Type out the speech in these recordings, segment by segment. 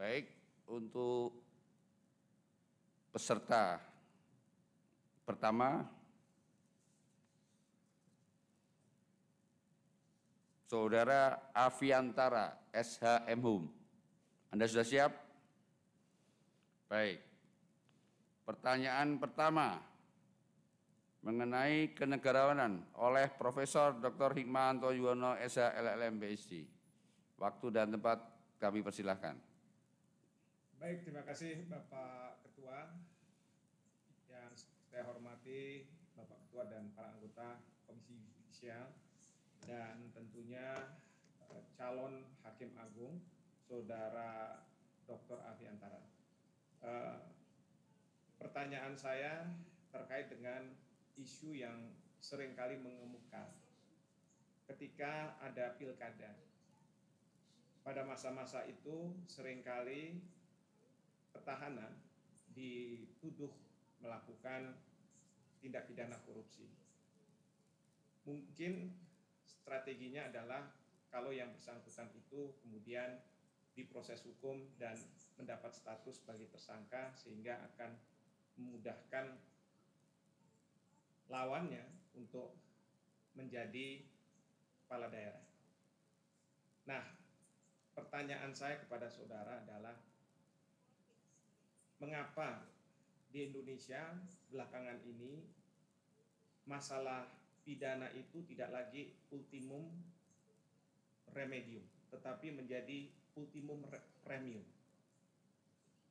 Baik, untuk peserta pertama, Saudara Aviantara, SHM Hum. Anda sudah siap? Baik. Pertanyaan pertama mengenai kenegarawanan oleh Profesor Dr. Hikmahanto Yuwono, SH LLM PhD. Waktu dan tempat kami persilahkan. Baik, terima kasih Bapak Ketua. Yang saya hormati Bapak Ketua dan para anggota Komisi Yudisial, dan tentunya calon Hakim Agung, Saudara Dr. Aviantara. Pertanyaan saya terkait dengan isu yang seringkali mengemuka ketika ada pilkada. Pada masa-masa itu seringkali petahana dituduh melakukan tindak pidana korupsi. Mungkin strateginya adalah kalau yang bersangkutan itu kemudian diproses hukum dan mendapat status sebagai tersangka, sehingga akan memudahkan lawannya untuk menjadi kepala daerah. Nah, pertanyaan saya kepada saudara adalah, mengapa di Indonesia belakangan ini masalah pidana itu tidak lagi ultimum remedium, tetapi menjadi ultimum premium?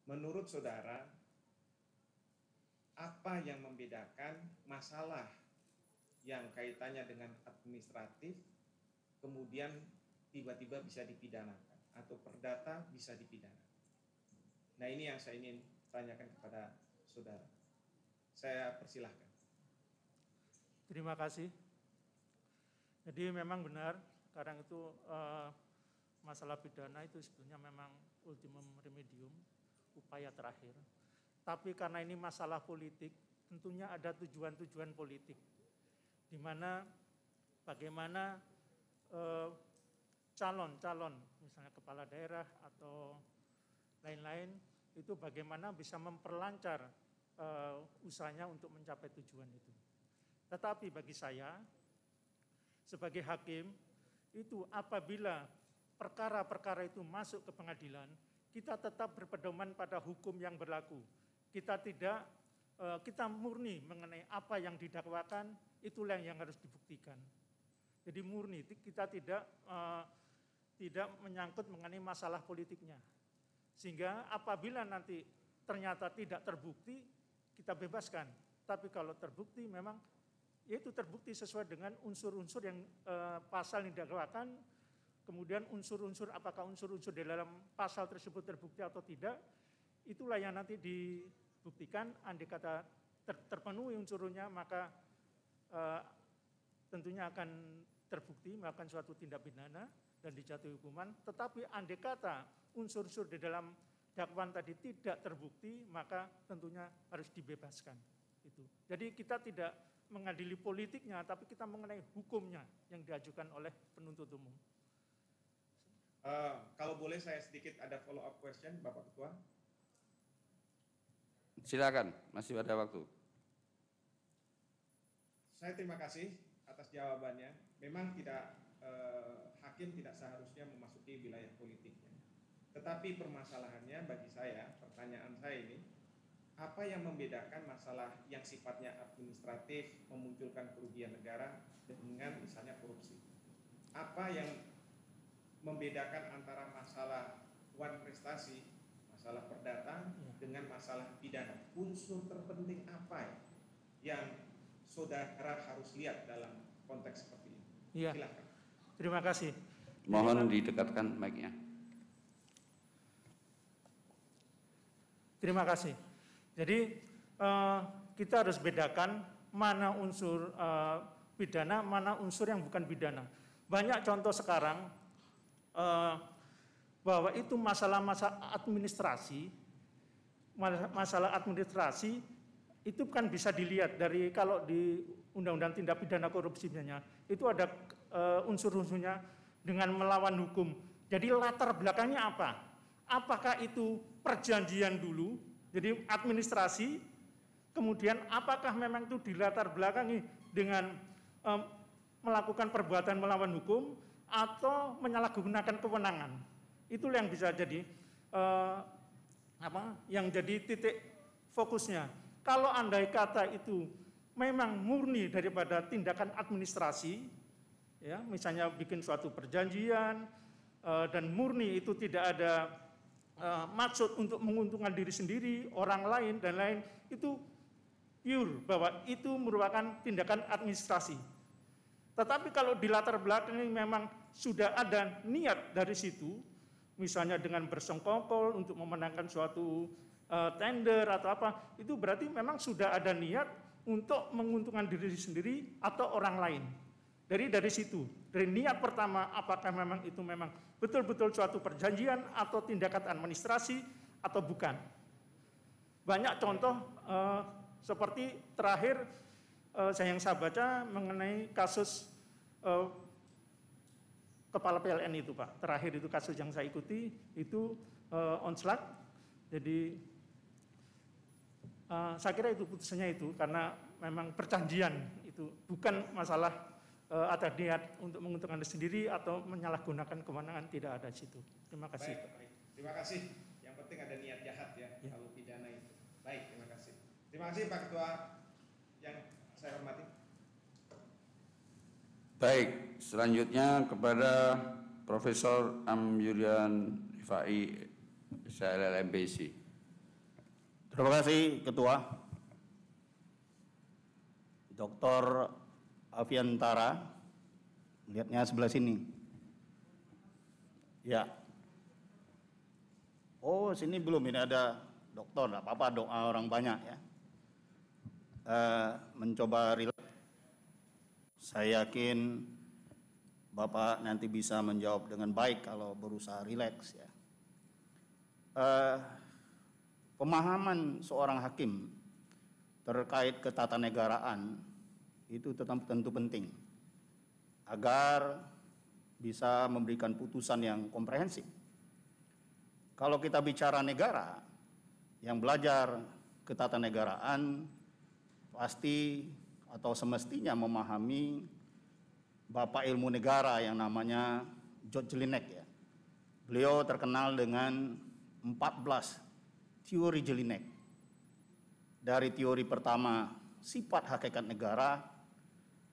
Menurut saudara, apa yang membedakan masalah yang kaitannya dengan administratif kemudian tiba-tiba bisa dipidanakan, atau perdata bisa dipidanakan? Nah, ini yang saya ingin tanyakan kepada saudara. Saya persilahkan. Terima kasih. Jadi memang benar, sekarang itu masalah pidana itu sebenarnya memang ultimum remedium, upaya terakhir. Tapi karena ini masalah politik, tentunya ada tujuan-tujuan politik, di mana bagaimana calon-calon, misalnya kepala daerah atau lain-lain, itu bagaimana bisa memperlancar usahanya untuk mencapai tujuan itu. Tetapi bagi saya, sebagai hakim, itu apabila perkara-perkara itu masuk ke pengadilan, kita tetap berpedoman pada hukum yang berlaku. Kita murni mengenai apa yang didakwakan, itulah yang harus dibuktikan. Jadi murni, kita tidak menyangkut mengenai masalah politiknya. Sehingga apabila nanti ternyata tidak terbukti, kita bebaskan. Tapi kalau terbukti memang, yaitu terbukti sesuai dengan unsur-unsur yang pasal yang didakwakan, kemudian unsur-unsur, apakah unsur-unsur di dalam pasal tersebut terbukti atau tidak, itulah yang nanti dibuktikan. Andai kata terpenuhi unsurnya, maka tentunya akan terbukti melakukan suatu tindak pidana dan dijatuhi hukuman. Tetapi andai kata unsur-unsur di dalam dakwaan tadi tidak terbukti, maka tentunya harus dibebaskan. Itu. Jadi kita tidak mengadili politiknya, tapi kita mengenai hukumnya yang diajukan oleh penuntut umum. Kalau boleh saya sedikit ada follow up question, Bapak Ketua. Silakan, masih ada waktu. Saya terima kasih atas jawabannya. Memang tidak, hakim tidak seharusnya memasuki wilayah politiknya. Tetapi permasalahannya bagi saya, pertanyaan saya ini, apa yang membedakan masalah yang sifatnya administratif, memunculkan kerugian negara, dengan misalnya korupsi? Apa yang membedakan antara masalah wan prestasi, masalah perdata, dengan masalah pidana? Unsur terpenting apa yang saudara harus lihat dalam konteks seperti ini? Iya. Silakan. Terima kasih. Mohon didekatkan mic-nya. Terima kasih. Jadi kita harus bedakan mana unsur pidana, mana unsur yang bukan pidana. Banyak contoh sekarang bahwa itu masalah-masalah administrasi, itu kan bisa dilihat dari kalau di Undang-Undang Tindak Pidana Korupsi itu ada unsur-unsurnya dengan melawan hukum. Jadi latar belakangnya apa? apakah itu perjanjian dulu, jadi administrasi, kemudian apakah memang itu dilatar belakangi dengan melakukan perbuatan melawan hukum atau menyalahgunakan kewenangan. Itulah yang bisa jadi yang jadi titik fokusnya. Kalau andai kata itu memang murni daripada tindakan administrasi, ya, misalnya bikin suatu perjanjian dan murni itu tidak ada maksud untuk menguntungkan diri sendiri, orang lain dan lain, itu pure bahwa itu merupakan tindakan administrasi. Tetapi kalau di latar belakang memang sudah ada niat dari situ, misalnya dengan bersengkokol untuk memenangkan suatu tender atau apa, itu berarti memang sudah ada niat untuk menguntungkan diri sendiri atau orang lain. Dari situ, dari niat pertama, apakah memang itu memang betul-betul suatu perjanjian atau tindakan administrasi atau bukan. Banyak contoh seperti terakhir yang saya baca mengenai kasus kepala PLN itu, Pak. Terakhir itu kasus yang saya ikuti itu onslaught. Jadi saya kira itu putusannya itu karena memang perjanjian itu bukan masalah ada niat untuk menguntungkan diri sendiri atau menyalahgunakan kewenangan, tidak ada di situ. Terima kasih. Baik. Terima kasih. Yang penting ada niat jahat ya. Kalau pidana itu. Baik, terima kasih. Terima kasih Pak Ketua yang saya hormati. Baik, selanjutnya kepada Profesor Amyurian Rifai, LLMBC. Terima kasih Ketua. Dr. Aviantara, lihatnya sebelah sini. Ya. Oh, sini belum, ini ada dokter, tidak apa-apa, doa orang banyak ya. Mencoba relax. Saya yakin Bapak nanti bisa menjawab dengan baik kalau berusaha rileks ya. Pemahaman seorang hakim terkait ketatanegaraan itu tentu penting agar bisa memberikan putusan yang komprehensif. Kalau kita bicara negara, yang belajar ketatanegaraan pasti atau semestinya memahami Bapak ilmu negara yang namanya George Jelinek ya. Beliau terkenal dengan 14 teori Jelinek. Dari teori pertama sifat hakikat negara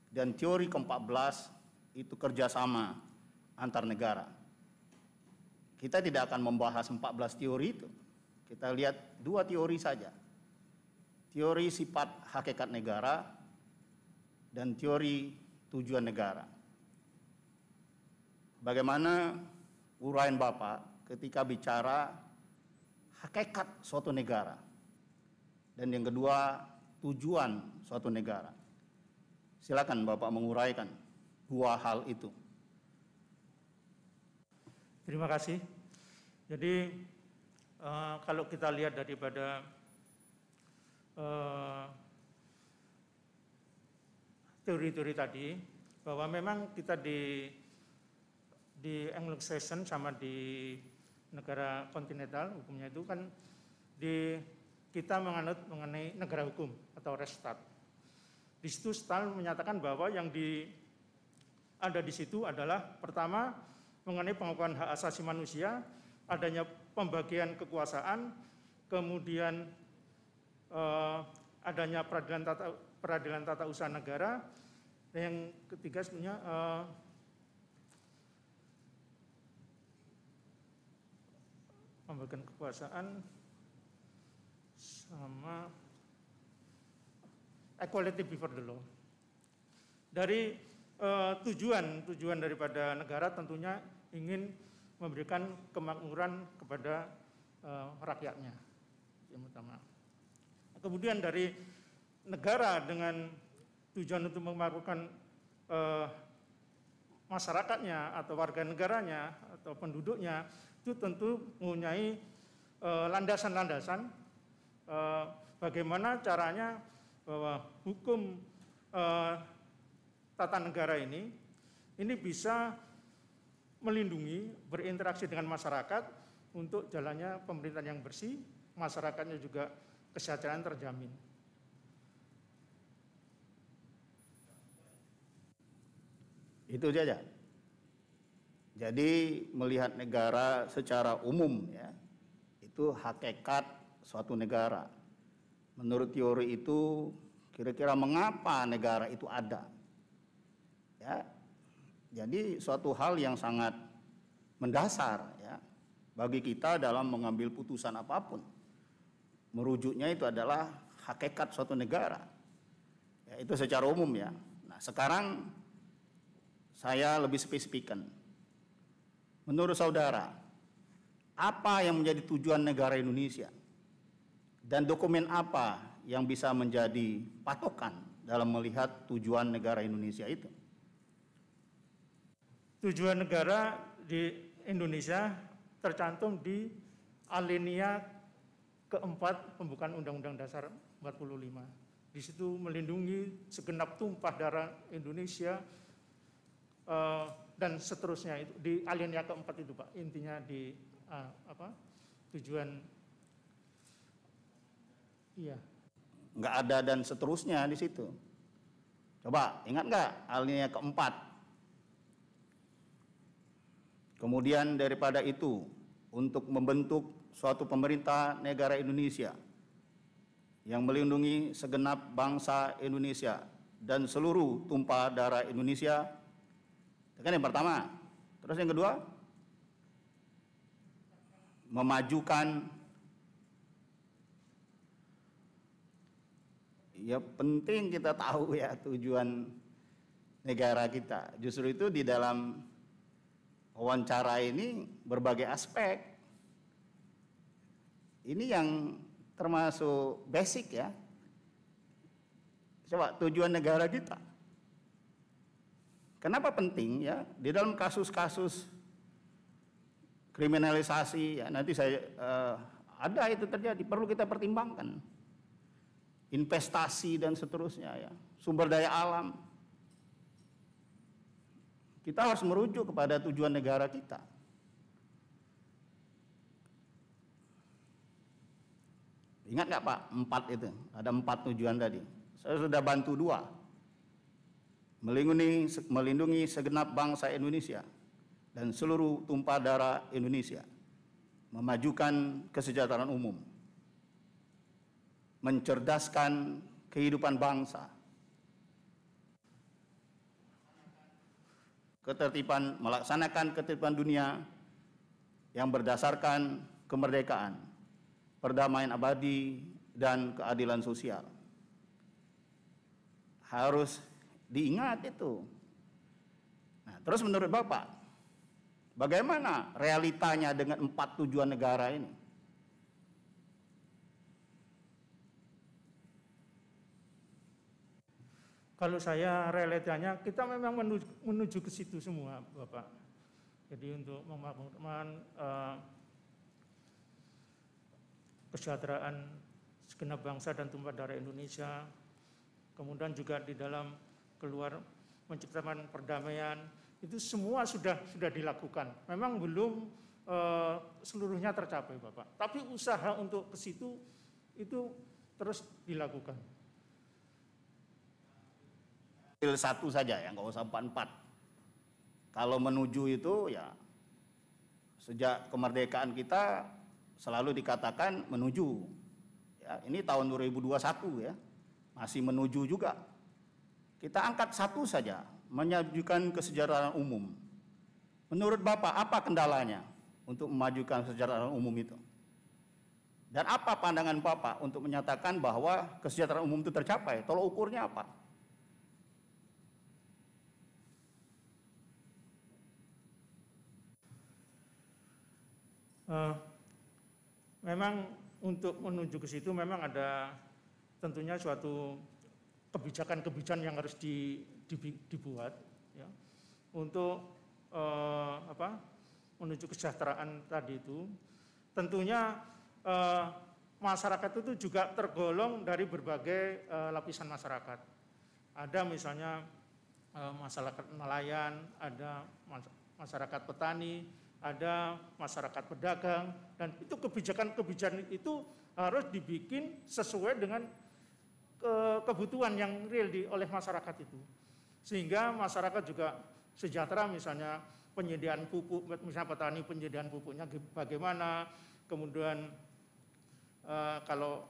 dan teori ke-14 itu kerjasama antar negara. Kita tidak akan membahas 14 teori itu. Kita lihat 2 teori saja. Teori sifat hakikat negara dan teori tujuan negara. Bagaimana uraian Bapak ketika bicara hakikat suatu negara dan yang kedua tujuan suatu negara. Silakan Bapak menguraikan 2 hal itu. Terima kasih. Jadi kalau kita lihat daripada teori-teori tadi, bahwa memang kita di Anglo-Saxon sama di negara kontinental hukumnya itu kan kita menganut mengenai negara hukum atau Rechtsstaat. Di situ Stahl menyatakan bahwa yang ada di situ adalah pertama mengenai pengakuan hak asasi manusia, adanya pembagian kekuasaan, kemudian adanya peradilan tata usaha negara, dan yang ketiga sebenarnya pembagian kekuasaan sama equality before the law. Dari tujuan daripada negara tentunya ingin memberikan kemakmuran kepada rakyatnya yang utama. Kemudian dari negara dengan tujuan untuk memakmurkan masyarakatnya atau warga negaranya atau penduduknya, itu tentu mempunyai landasan-landasan bagaimana caranya bahwa hukum tata negara ini bisa melindungi, berinteraksi dengan masyarakat untuk jalannya pemerintahan yang bersih, masyarakatnya juga kesejahteraan terjamin. Itu saja. Jadi melihat negara secara umum ya, itu hakikat suatu negara. Menurut teori itu kira-kira mengapa negara itu ada? Ya. Jadi suatu hal yang sangat mendasar ya bagi kita dalam mengambil putusan apapun. Merujuknya itu adalah hakikat suatu negara. Ya, itu secara umum ya. Nah, sekarang saya lebih spesifikkan. Menurut saudara, apa yang menjadi tujuan negara Indonesia? Dan dokumen apa yang bisa menjadi patokan dalam melihat tujuan negara Indonesia itu? Tujuan negara di Indonesia tercantum di alinea keempat pembukaan Undang-Undang Dasar 45. Di situ melindungi segenap tumpah darah Indonesia dan seterusnya. Itu di alinea keempat itu Pak, intinya di tujuan. Iya. Nggak ada dan seterusnya di situ. Coba ingat nggak alinea keempat? Kemudian daripada itu, untuk membentuk suatu pemerintah negara Indonesia yang melindungi segenap bangsa Indonesia dan seluruh tumpah darah Indonesia. Itu kan yang pertama. Terus yang kedua, memajukan, ya penting kita tahu ya tujuan negara kita. Justru itu di dalam wawancara ini berbagai aspek. Ini yang termasuk basic ya. Coba tujuan negara kita. Kenapa penting ya? Di dalam kasus-kasus kriminalisasi ya, nanti saya ada itu terjadi, perlu kita pertimbangkan. Investasi dan seterusnya ya, sumber daya alam. Kita harus merujuk kepada tujuan negara kita. Ingat nggak Pak, 4 itu, ada 4 tujuan tadi. Saya sudah bantu 2. Melindungi segenap bangsa Indonesia dan seluruh tumpah darah Indonesia. Memajukan kesejahteraan umum. Mencerdaskan kehidupan bangsa. Melaksanakan ketertiban dunia yang berdasarkan kemerdekaan, perdamaian abadi, dan keadilan sosial. Harus diingat itu. Nah, terus menurut Bapak, bagaimana realitanya dengan 4 tujuan negara ini? Kalau saya realitanya, kita memang menuju ke situ semua, Bapak. Jadi untuk memakmurkan kesejahteraan segenap bangsa dan tumpah darah Indonesia, kemudian juga di dalam keluar menciptakan perdamaian, itu semua sudah dilakukan. Memang belum seluruhnya tercapai, Bapak. Tapi usaha untuk ke situ itu terus dilakukan. 1 saja ya, nggak usah 4. Kalau menuju itu ya sejak kemerdekaan kita selalu dikatakan menuju. Ya, ini tahun 2021 ya, masih menuju juga. Kita angkat 1 saja, memajukan kesejahteraan umum. Menurut Bapak apa kendalanya untuk memajukan kesejahteraan umum itu? Dan apa pandangan Bapak untuk menyatakan bahwa kesejahteraan umum itu tercapai? Tolak ukurnya apa? Memang untuk menuju ke situ memang ada tentunya suatu kebijakan-kebijakan yang harus dibuat ya, untuk menuju kesejahteraan tadi itu. Tentunya masyarakat itu juga tergolong dari berbagai lapisan masyarakat. Ada misalnya masyarakat nelayan, ada masyarakat petani, ada masyarakat pedagang, dan itu kebijakan-kebijakan itu harus dibikin sesuai dengan kebutuhan yang real oleh masyarakat itu. Sehingga masyarakat juga sejahtera, misalnya penyediaan pupuk, misalnya petani penyediaan pupuknya bagaimana, kemudian kalau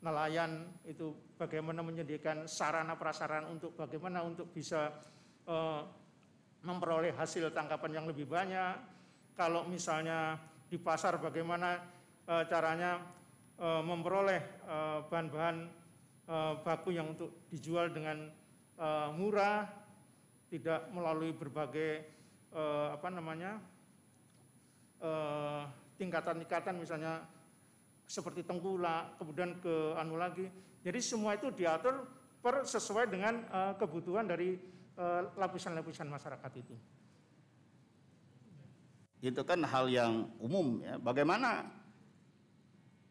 nelayan itu bagaimana menyediakan sarana prasarana untuk bagaimana untuk bisa memperoleh hasil tangkapan yang lebih banyak. Kalau misalnya di pasar bagaimana caranya memperoleh bahan-bahan baku yang untuk dijual dengan murah, tidak melalui berbagai tingkatan-tingkatan, misalnya seperti tengkulak, kemudian ke lagi. Jadi semua itu diatur sesuai dengan kebutuhan dari lapisan-lapisan masyarakat itu. Itu kan hal yang umum ya. Bagaimana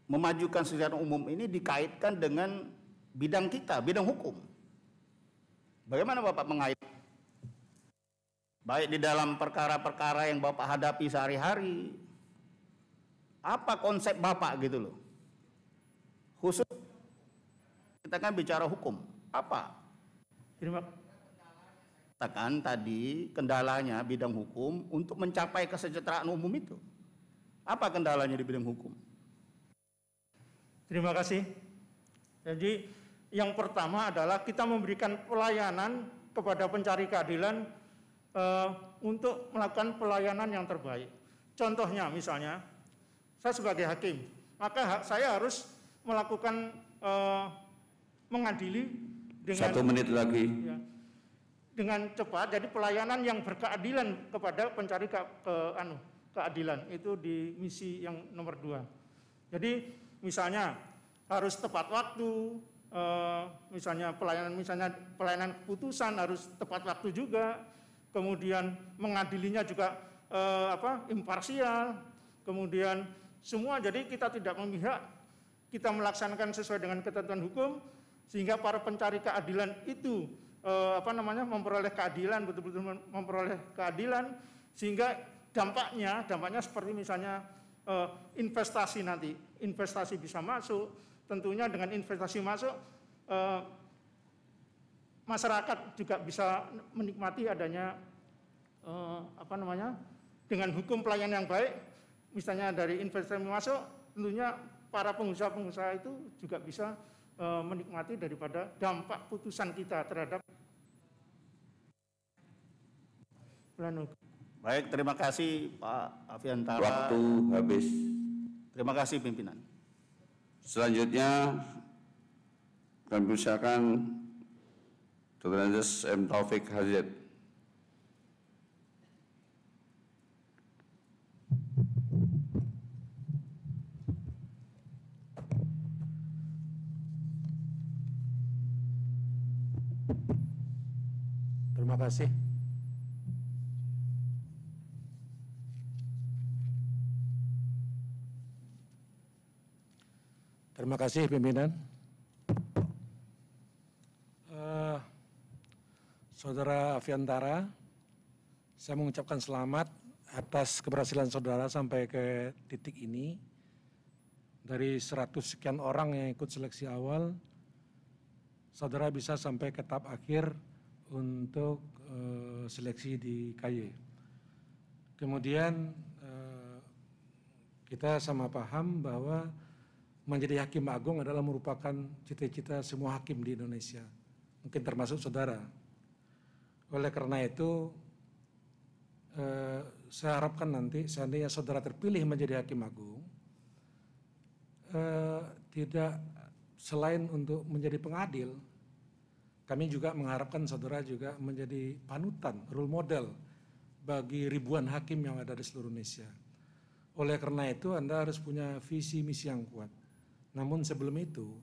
memajukan secara umum ini dikaitkan dengan bidang kita, bidang hukum. Bagaimana Bapak mengait? Baik di dalam perkara-perkara yang Bapak hadapi sehari-hari. Apa konsep Bapak gitu loh? Khusus kita kan bicara hukum. Apa? Katakan tadi kendalanya bidang hukum untuk mencapai kesejahteraan umum itu. Apa kendalanya di bidang hukum? Terima kasih. Jadi yang pertama adalah kita memberikan pelayanan kepada pencari keadilan untuk melakukan pelayanan yang terbaik. Contohnya misalnya, saya sebagai hakim, maka saya harus melakukan mengadili dengan 1 menit lagi. Ya, dengan cepat. Jadi pelayanan yang berkeadilan kepada pencari keadilan itu di misi yang nomor 2. Jadi misalnya harus tepat waktu, misalnya pelayanan keputusan harus tepat waktu juga, kemudian mengadilinya juga imparsial, kemudian semua. Jadi kita tidak memihak, kita melaksanakan sesuai dengan ketentuan hukum, sehingga para pencari keadilan itu memperoleh keadilan, betul-betul memperoleh keadilan, sehingga dampaknya seperti misalnya investasi nanti, investasi bisa masuk, tentunya dengan investasi masuk masyarakat juga bisa menikmati adanya dengan hukum pelayanan yang baik, misalnya dari investasi masuk, tentunya para pengusaha-pengusaha itu juga bisa menikmati daripada dampak putusan kita terhadap plan. Baik, terima kasih Pak Afiantara. Waktu habis. Terima kasih pimpinan. Selanjutnya kami persilakan Dr. Andes M. Taufik Hazid. Terima kasih. Terima kasih pimpinan. Saudara Afiantara, saya mengucapkan selamat atas keberhasilan saudara sampai ke titik ini. Dari 100 sekian orang yang ikut seleksi awal, saudara bisa sampai ke tahap akhir untuk seleksi di KY. Kemudian kita sama paham bahwa menjadi hakim agung adalah merupakan cita-cita semua hakim di Indonesia, mungkin termasuk saudara. Oleh karena itu, saya harapkan nanti seandainya saudara terpilih menjadi hakim agung, tidak selain untuk menjadi pengadil, kami juga mengharapkan saudara juga menjadi panutan, role model bagi ribuan hakim yang ada di seluruh Indonesia. Oleh karena itu, Anda harus punya visi misi yang kuat. Namun sebelum itu,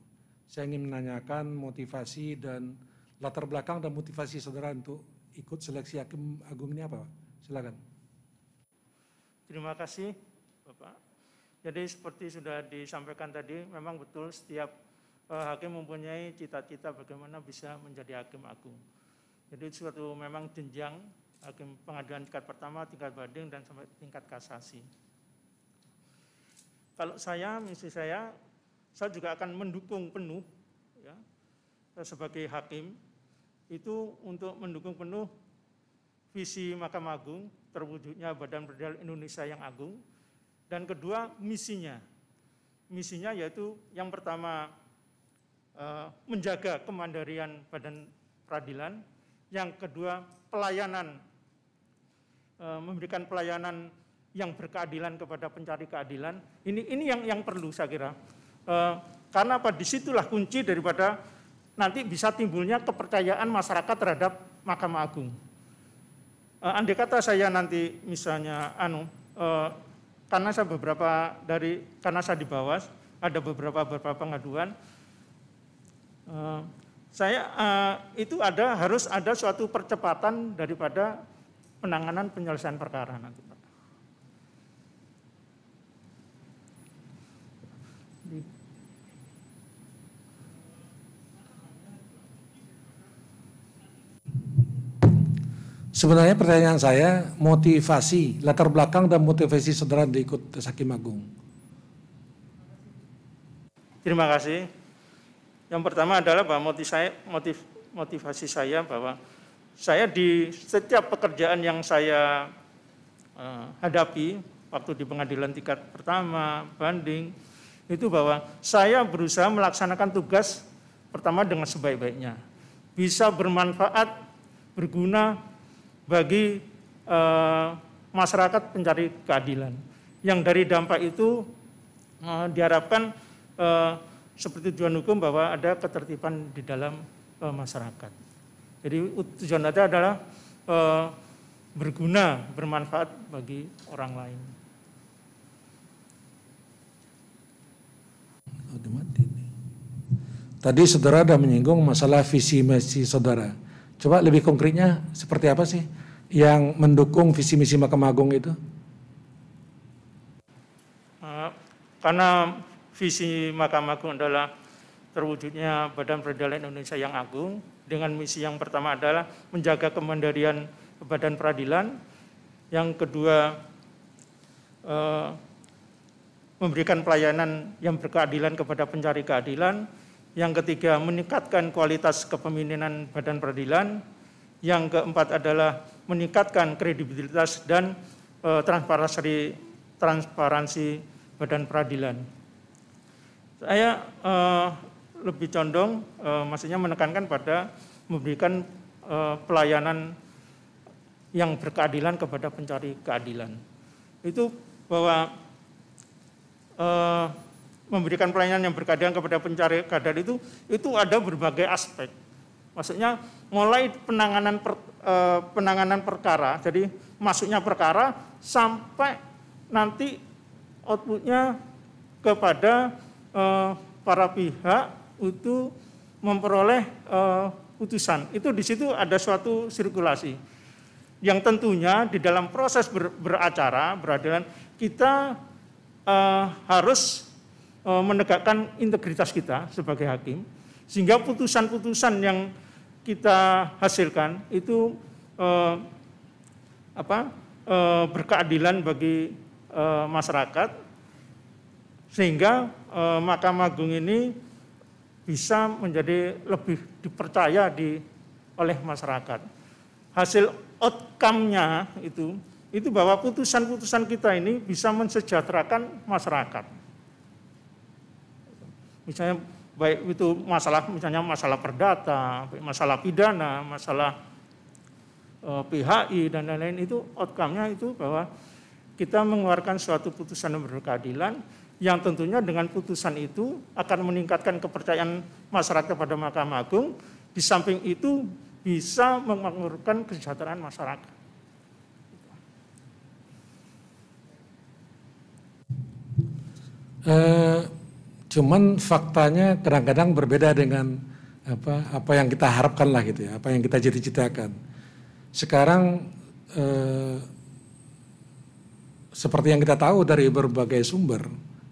saya ingin menanyakan motivasi dan latar belakang dan motivasi saudara untuk ikut seleksi hakim agung ini apa? Silakan. Terima kasih, Bapak. Jadi seperti sudah disampaikan tadi, memang betul setiap hakim mempunyai cita-cita bagaimana bisa menjadi hakim agung. Jadi suatu memang jenjang hakim pengadilan tingkat pertama, tingkat banding, dan sampai tingkat kasasi. Kalau saya, misi saya juga akan mendukung penuh ya, sebagai hakim itu untuk mendukung penuh visi Mahkamah Agung terwujudnya Badan Peradilan Indonesia yang agung, dan kedua misinya yaitu yang pertama menjaga kemandirian Badan Peradilan, yang kedua pelayanan, memberikan pelayanan yang berkeadilan kepada pencari keadilan. Ini yang perlu saya kira, karena disitulah kunci daripada nanti bisa timbulnya kepercayaan masyarakat terhadap Mahkamah Agung. Andai kata saya nanti misalnya karena saya di Bawas ada beberapa pengaduan, itu harus ada suatu percepatan daripada penanganan penyelesaian perkara nanti, Pak. Sebenarnya pertanyaan saya, motivasi, latar belakang dan motivasi saudara ikut tes Hakim Agung. Terima kasih. Yang pertama adalah bahwa motivasi saya bahwa saya di setiap pekerjaan yang saya hadapi, waktu di pengadilan tingkat pertama, banding, itu bahwa saya berusaha melaksanakan tugas pertama dengan sebaik-baiknya. Bisa bermanfaat, berguna bagi masyarakat pencari keadilan. Yang dari dampak itu diharapkan seperti tujuan hukum bahwa ada ketertiban di dalam masyarakat. Jadi tujuan itu adalah berguna, bermanfaat bagi orang lain. Tadi saudara sudah menyinggung masalah visi misi saudara. Coba lebih konkretnya seperti apa sih yang mendukung visi misi Mahkamah Agung itu? Karena visi Mahkamah Agung adalah terwujudnya Badan Peradilan Indonesia yang agung, dengan misi yang pertama adalah menjaga kemandirian Badan Peradilan, yang kedua memberikan pelayanan yang berkeadilan kepada pencari keadilan, yang ketiga meningkatkan kualitas kepemimpinan Badan Peradilan, yang keempat adalah meningkatkan kredibilitas dan transparansi Badan Peradilan. Saya lebih condong maksudnya menekankan pada memberikan pelayanan yang berkeadilan kepada pencari keadilan. Itu bahwa memberikan pelayanan yang berkeadilan kepada pencari keadilan itu ada berbagai aspek. Maksudnya mulai penanganan perkara, jadi masuknya perkara sampai nanti outputnya kepada para pihak itu memperoleh putusan. Itu di situ ada suatu sirkulasi yang tentunya di dalam proses beracara beradilan kita harus menegakkan integritas kita sebagai hakim, sehingga putusan-putusan yang kita hasilkan itu berkeadilan bagi masyarakat, sehingga Mahkamah Agung ini bisa menjadi lebih dipercaya oleh masyarakat. Hasil outcome-nya itu bahwa putusan-putusan kita ini bisa mensejahterakan masyarakat. Misalnya baik itu masalah perdata, masalah pidana, masalah PHI dan lain-lain, itu outcome-nya itu bahwa kita mengeluarkan suatu putusan yang berkeadilan, yang tentunya dengan putusan itu akan meningkatkan kepercayaan masyarakat pada Mahkamah Agung. Di samping itu bisa memakmurkan kesejahteraan masyarakat. Cuman faktanya kadang-kadang berbeda dengan apa yang kita harapkan lah gitu ya, apa yang kita cita-citakan. Sekarang seperti yang kita tahu dari berbagai sumber,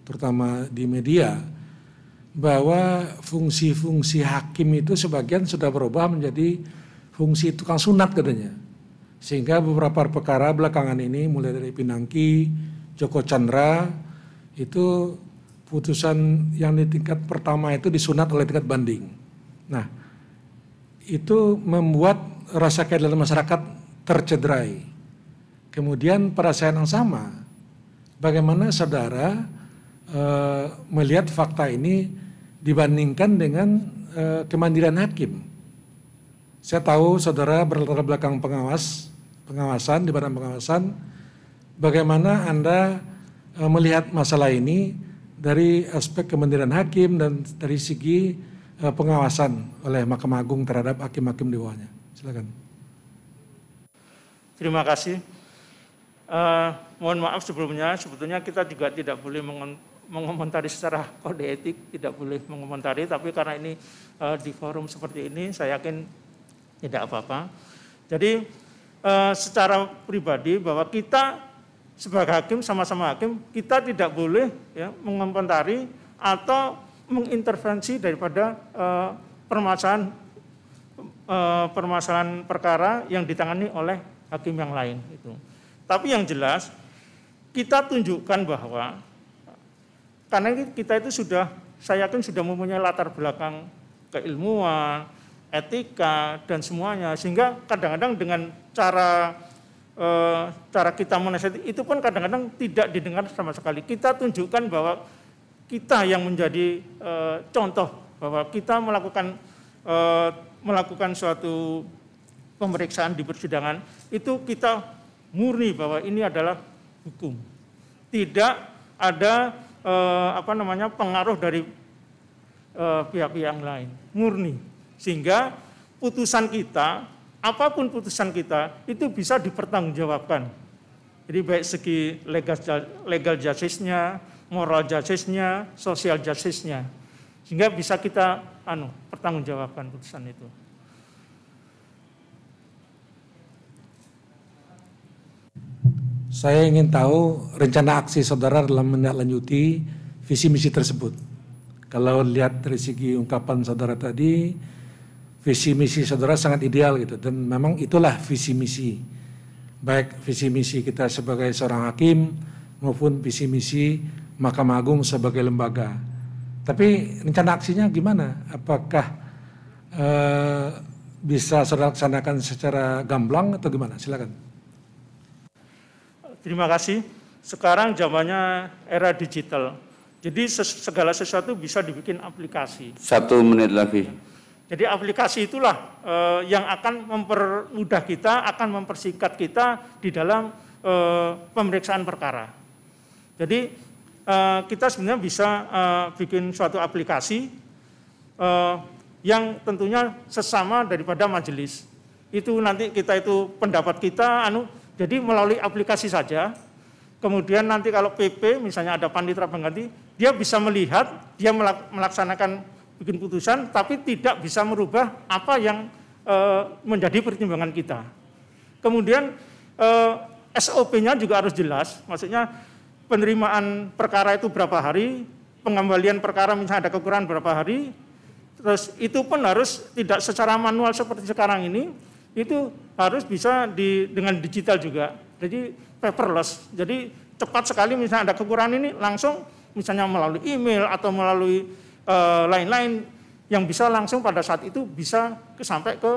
terutama di media, bahwa fungsi-fungsi hakim itu sebagian sudah berubah menjadi fungsi tukang sunat katanya. Sehingga beberapa perkara belakangan ini mulai dari Pinangki, Joko Chandra itu putusan yang di tingkat pertama itu disunat oleh tingkat banding. Nah, itu membuat rasa keadilan masyarakat tercederai. Kemudian pada saat yang sama, bagaimana saudara melihat fakta ini dibandingkan dengan kemandirian hakim. Saya tahu saudara berlatar belakang pengawasan di badan pengawasan. Bagaimana Anda melihat masalah ini dari aspek kemandirian hakim dan dari segi pengawasan oleh Mahkamah Agung terhadap hakim-hakim di bawahnya. Silakan. Terima kasih. Mohon maaf sebelumnya, sebetulnya kita juga tidak boleh mengomentari secara kode etik, tidak boleh mengomentari, tapi karena ini di forum seperti ini, saya yakin tidak apa-apa. Jadi secara pribadi bahwa kita sebagai hakim, sama-sama hakim, kita tidak boleh ya, mengomentari atau mengintervensi daripada permasalahan perkara yang ditangani oleh hakim yang lain. Itu. Tapi yang jelas, kita tunjukkan bahwa, karena kita itu sudah, saya yakin sudah mempunyai latar belakang keilmuan, etika, dan semuanya, sehingga kadang-kadang dengan cara kita menasihati itu pun kadang-kadang tidak didengar sama sekali. Kita tunjukkan bahwa kita yang menjadi contoh, bahwa kita melakukan suatu pemeriksaan di persidangan, itu kita murni bahwa ini adalah hukum. Tidak ada pengaruh dari pihak-pihak yang lain, murni. Sehingga putusan kita, apapun putusan kita, itu bisa dipertanggungjawabkan. Jadi baik segi legal justice-nya, moral justice-nya, social justice-nya. Sehingga bisa kita pertanggungjawabkan putusan itu. Saya ingin tahu rencana aksi saudara dalam menindaklanjuti visi misi tersebut. Kalau lihat dari segi ungkapan saudara tadi, visi misi saudara sangat ideal gitu, dan memang itulah visi misi. Baik visi misi kita sebagai seorang hakim maupun visi misi Mahkamah Agung sebagai lembaga. Tapi rencana aksinya gimana? Apakah bisa saudara laksanakan secara gamblang atau gimana? Silakan. Terima kasih. Sekarang zamannya era digital. Jadi segala sesuatu bisa dibikin aplikasi. 1 menit lagi. Jadi aplikasi itulah yang akan mempermudah kita, akan mempersingkat kita di dalam pemeriksaan perkara. Jadi kita sebenarnya bisa bikin suatu aplikasi yang tentunya sesama daripada majelis. Itu nanti kita itu pendapat kita, jadi melalui aplikasi saja. Kemudian nanti kalau PP, misalnya ada panitera pengganti, dia bisa melihat, dia melaksanakan bikin putusan, tapi tidak bisa merubah apa yang menjadi pertimbangan kita. Kemudian SOP-nya juga harus jelas, maksudnya penerimaan perkara itu berapa hari, pengembalian perkara misalnya ada kekurangan berapa hari, terus itu pun harus tidak secara manual seperti sekarang ini, itu harus bisa dengan digital juga, jadi paperless, jadi cepat sekali misalnya ada kekurangan ini langsung misalnya melalui email atau melalui lain-lain yang bisa langsung pada saat itu bisa sampai ke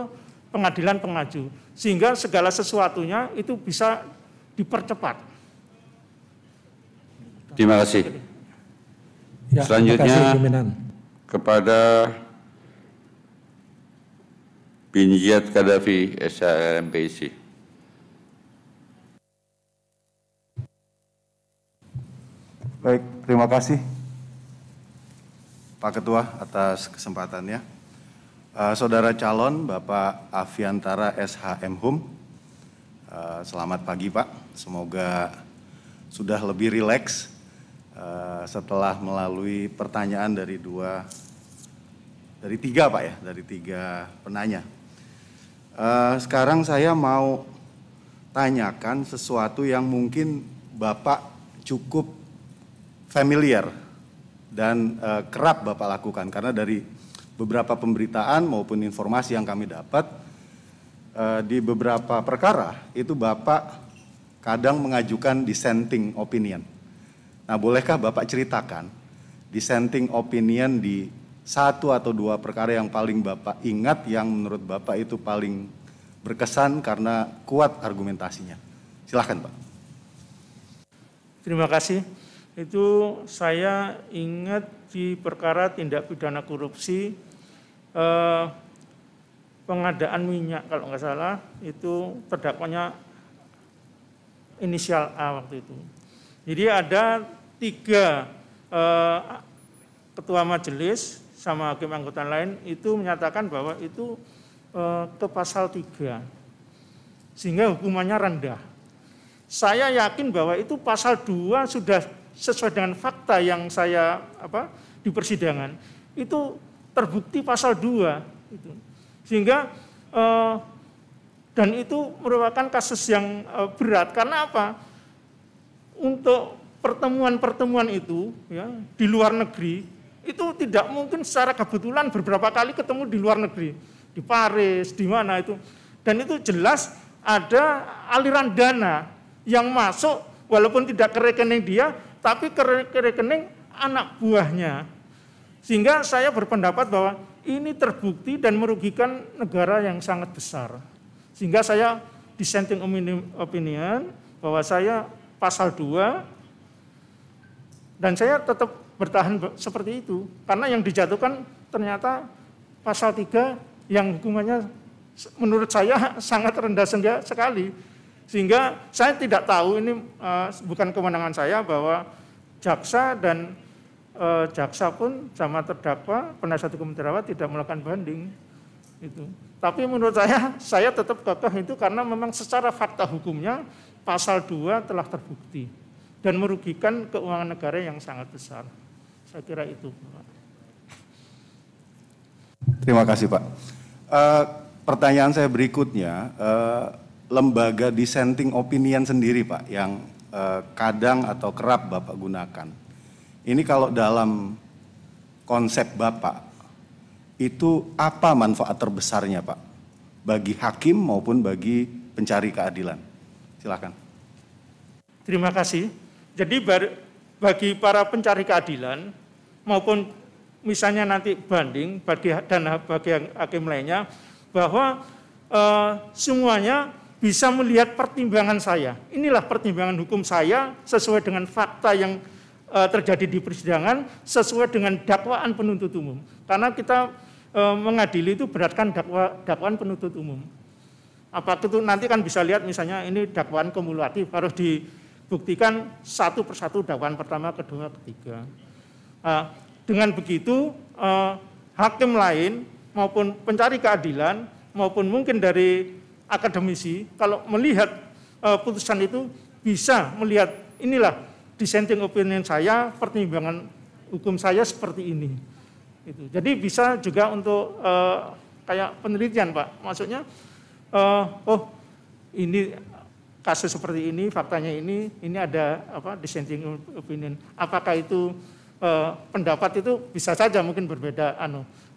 pengadilan pengaju, sehingga segala sesuatunya itu bisa dipercepat. Terima kasih. Ya, selanjutnya kepada Binjiyat Qaddafi, SHLMPIC. Baik, terima kasih Pak Ketua atas kesempatannya. Saudara calon Bapak Afiantara SH Mhum, selamat pagi Pak. Semoga sudah lebih rileks setelah melalui pertanyaan dari tiga Pak ya, dari 3 penanya. Sekarang saya mau tanyakan sesuatu yang mungkin Bapak cukup familiar dan kerap Bapak lakukan, karena dari beberapa pemberitaan maupun informasi yang kami dapat, di beberapa perkara itu Bapak kadang mengajukan dissenting opinion. Nah, bolehkah Bapak ceritakan dissenting opinion di satu atau dua perkara yang paling Bapak ingat yang menurut Bapak itu paling berkesan karena kuat argumentasinya? Silahkan Pak. Terima kasih. Itu saya ingat di perkara tindak pidana korupsi pengadaan minyak kalau nggak salah, itu terdakwanya inisial A waktu itu. Jadi ada 3 ketua majelis sama hakim anggota lain itu menyatakan bahwa itu ke pasal 3 sehingga hukumannya rendah. Saya yakin bahwa itu pasal 2 sudah sesuai dengan fakta yang saya di persidangan itu terbukti pasal 2 itu. Sehingga dan itu merupakan kasus yang berat karena apa? Untuk pertemuan-pertemuan itu ya di luar negeri itu tidak mungkin secara kebetulan beberapa kali ketemu di luar negeri, di Paris, di mana itu. Dan itu jelas ada aliran dana yang masuk walaupun tidak ke rekening dia, tapi ke rekening anak buahnya. Sehingga saya berpendapat bahwa ini terbukti dan merugikan negara yang sangat besar. Sehingga saya dissenting opinion bahwa saya pasal 2 dan saya tetap bertahan seperti itu. Karena yang dijatuhkan ternyata pasal 3 yang hukumannya menurut saya sangat rendah sekali. Sehingga saya tidak tahu, ini bukan kewenangan saya, bahwa jaksa dan jaksa pun sama terdakwa, penasihat hukum terdakwa tidak melakukan banding. Itu. Tapi menurut saya tetap kekeh itu karena memang secara fakta hukumnya pasal 2 telah terbukti dan merugikan keuangan negara yang sangat besar. Saya kira itu, Pak. Terima kasih, Pak. Pertanyaan saya berikutnya, lembaga dissenting opinion sendiri, Pak, yang kadang atau kerap Bapak gunakan. Ini kalau dalam konsep Bapak, itu apa manfaat terbesarnya, Pak? Bagi hakim maupun bagi pencari keadilan? Silakan. Terima kasih. Jadi bagi para pencari keadilan maupun misalnya nanti banding bagi hakim lainnya, bahwa semuanya bisa melihat pertimbangan saya. Inilah pertimbangan hukum saya sesuai dengan fakta yang terjadi di persidangan, sesuai dengan dakwaan penuntut umum. Karena kita mengadili itu beratkan dakwaan penuntut umum. Apa itu nanti kan bisa lihat misalnya ini dakwaan kumulatif harus dibuktikan satu persatu dakwaan pertama, kedua, ketiga. Dengan begitu hakim lain maupun pencari keadilan maupun mungkin dari akademisi kalau melihat putusan itu bisa melihat inilah dissenting opinion saya, pertimbangan hukum saya seperti ini. Jadi bisa juga untuk kayak penelitian, Pak. Maksudnya ini kasus seperti ini, faktanya ini ada dissenting opinion. Apakah itu pendapat itu bisa saja mungkin berbeda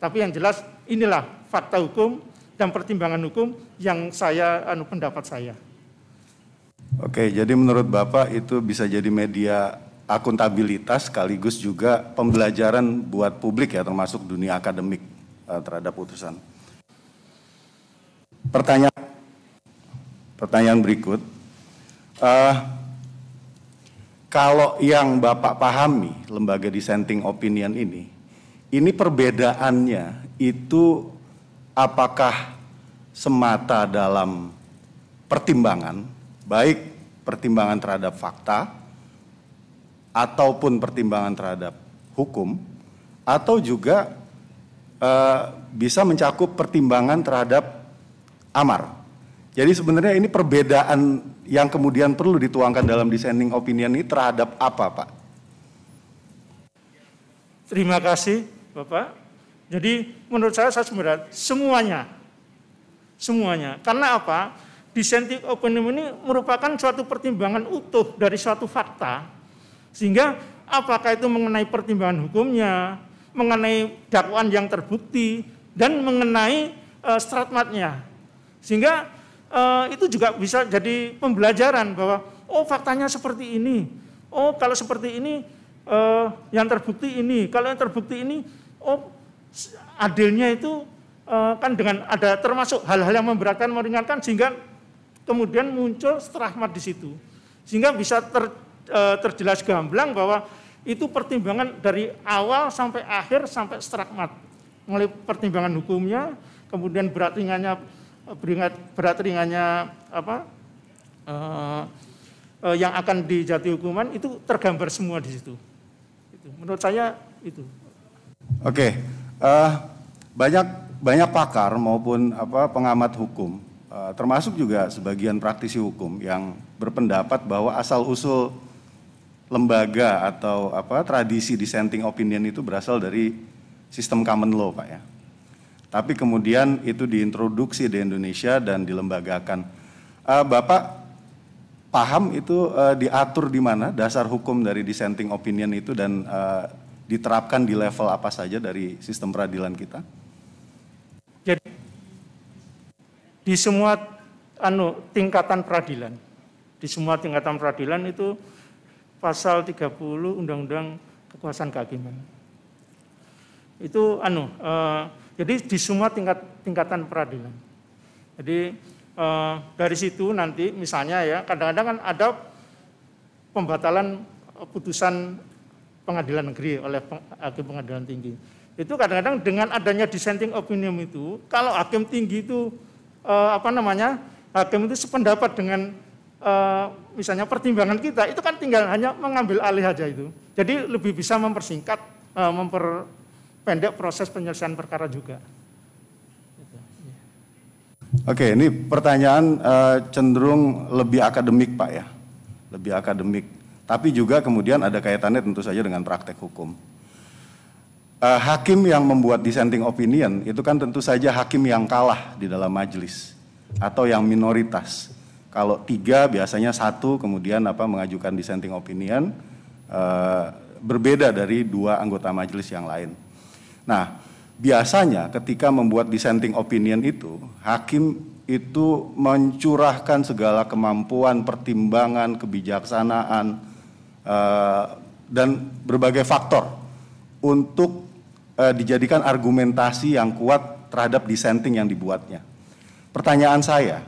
tapi yang jelas inilah fakta hukum dan pertimbangan hukum yang saya pendapat saya. Oke, jadi menurut Bapak itu bisa jadi media akuntabilitas sekaligus juga pembelajaran buat publik ya, termasuk dunia akademik terhadap putusan. Pertanyaan berikut, kalau yang Bapak pahami lembaga dissenting opinion ini perbedaannya itu apakah semata dalam pertimbangan, baik pertimbangan terhadap fakta ataupun pertimbangan terhadap hukum, atau juga bisa mencakup pertimbangan terhadap amar. Jadi sebenarnya ini perbedaan yang kemudian perlu dituangkan dalam dissenting opinion ini terhadap apa, Pak? Terima kasih, Bapak. Jadi menurut saya sebenarnya semuanya. Karena apa? Dissenting opinion ini merupakan suatu pertimbangan utuh dari suatu fakta. Sehingga apakah itu mengenai pertimbangan hukumnya, mengenai dakwaan yang terbukti, dan mengenai stratmatnya. Sehingga itu juga bisa jadi pembelajaran bahwa oh faktanya seperti ini, oh kalau seperti ini yang terbukti ini, kalau yang terbukti ini, oh adilnya itu kan dengan ada termasuk hal-hal yang memberatkan, meringankan, sehingga kemudian muncul strahmat di situ. Sehingga bisa terjelas gamblang bahwa itu pertimbangan dari awal sampai akhir sampai strahmat. Mulai pertimbangan hukumnya, kemudian berat ringannya yang akan dijatuhi hukuman itu tergambar semua di situ. Menurut saya itu. Oke, banyak pakar maupun pengamat hukum, termasuk juga sebagian praktisi hukum yang berpendapat bahwa asal-usul lembaga atau tradisi dissenting opinion itu berasal dari sistem common law, Pak ya. Tapi kemudian itu diintroduksi di Indonesia dan dilembagakan. Bapak paham itu diatur di mana dasar hukum dari dissenting opinion itu dan diterapkan di level apa saja dari sistem peradilan kita? Jadi di semua tingkatan peradilan, itu pasal 30 Undang-Undang Kekuasaan Kehakiman. Itu jadi di semua tingkatan peradilan. Jadi dari situ nanti misalnya ya kadang-kadang kan ada pembatalan putusan pengadilan negeri oleh hakim pengadilan tinggi. Itu kadang-kadang dengan adanya dissenting opinion itu, kalau hakim tinggi itu hakim itu sependapat dengan misalnya pertimbangan kita, itu kan tinggal hanya mengambil alih aja itu. Jadi lebih bisa mempersingkat, memperpendek proses penyelesaian perkara juga. Oke, ini pertanyaan cenderung lebih akademik, Pak ya, lebih akademik. Tapi juga kemudian ada kaitannya tentu saja dengan praktek hukum. Hakim yang membuat dissenting opinion itu kan tentu saja hakim yang kalah di dalam majelis atau yang minoritas. Kalau 3 biasanya 1 kemudian mengajukan dissenting opinion, berbeda dari 2 anggota majelis yang lain. Nah, biasanya ketika membuat dissenting opinion itu, hakim itu mencurahkan segala kemampuan, pertimbangan, kebijaksanaan, dan berbagai faktor untuk dijadikan argumentasi yang kuat terhadap dissenting yang dibuatnya. Pertanyaan saya,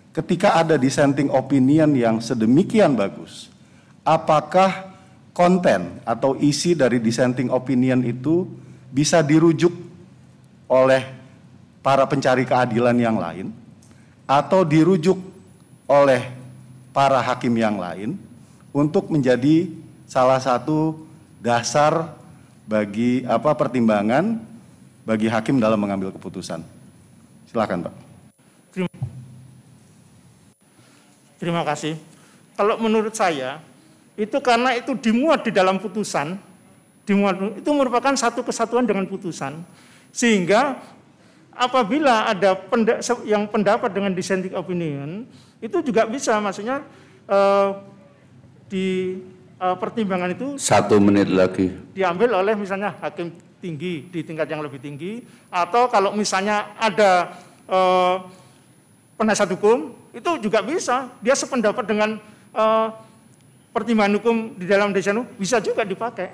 ketika ada dissenting opinion yang sedemikian bagus, apakah konten atau isi dari dissenting opinion itu bisa dirujuk oleh para pencari keadilan yang lain atau dirujuk oleh para hakim yang lain untuk menjadi salah satu dasar bagi pertimbangan bagi hakim dalam mengambil keputusan? Silakan, Pak. Terima kasih. Kalau menurut saya, itu karena itu dimuat di dalam putusan, itu merupakan satu kesatuan dengan putusan, sehingga apabila ada yang pendapat dengan dissenting opinion, itu juga bisa, maksudnya di pertimbangan itu 1 menit lagi diambil oleh misalnya hakim tinggi di tingkat yang lebih tinggi, atau kalau misalnya ada penasihat hukum, itu juga bisa dia sependapat dengan pertimbangan hukum di dalam desain, bisa juga dipakai.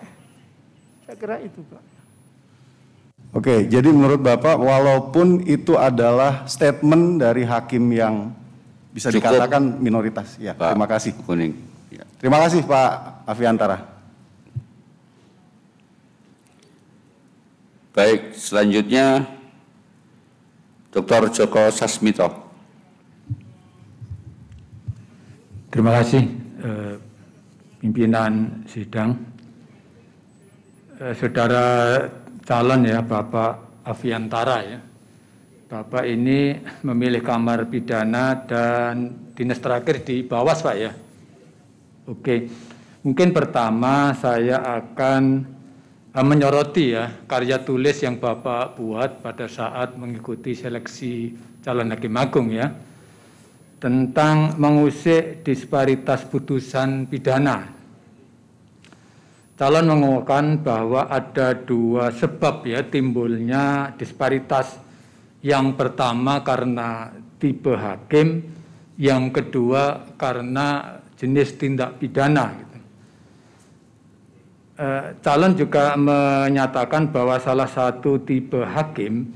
Saya kira itu, Pak. Oke, jadi menurut Bapak walaupun itu adalah statement dari hakim yang bisa dikatakan minoritas. Ya, Pak, terima kasih. Kuning. Ya. Terima kasih Pak Afiantara. Baik, selanjutnya Dr. Joko Sasmito. Terima kasih pimpinan sidang, saudara calon ya Bapak Afiantara ya. Bapak ini memilih kamar pidana dan dinas terakhir di Bawas, Pak ya. Oke, mungkin pertama saya akan menyoroti ya karya tulis yang Bapak buat pada saat mengikuti seleksi calon hakim agung ya, tentang mengusik disparitas putusan pidana. Calon menguatkan bahwa ada 2 sebab ya timbulnya disparitas. Yang pertama karena tipe hakim, yang kedua karena jenis tindak pidana. Gitu. Calon juga menyatakan bahwa salah satu tipe hakim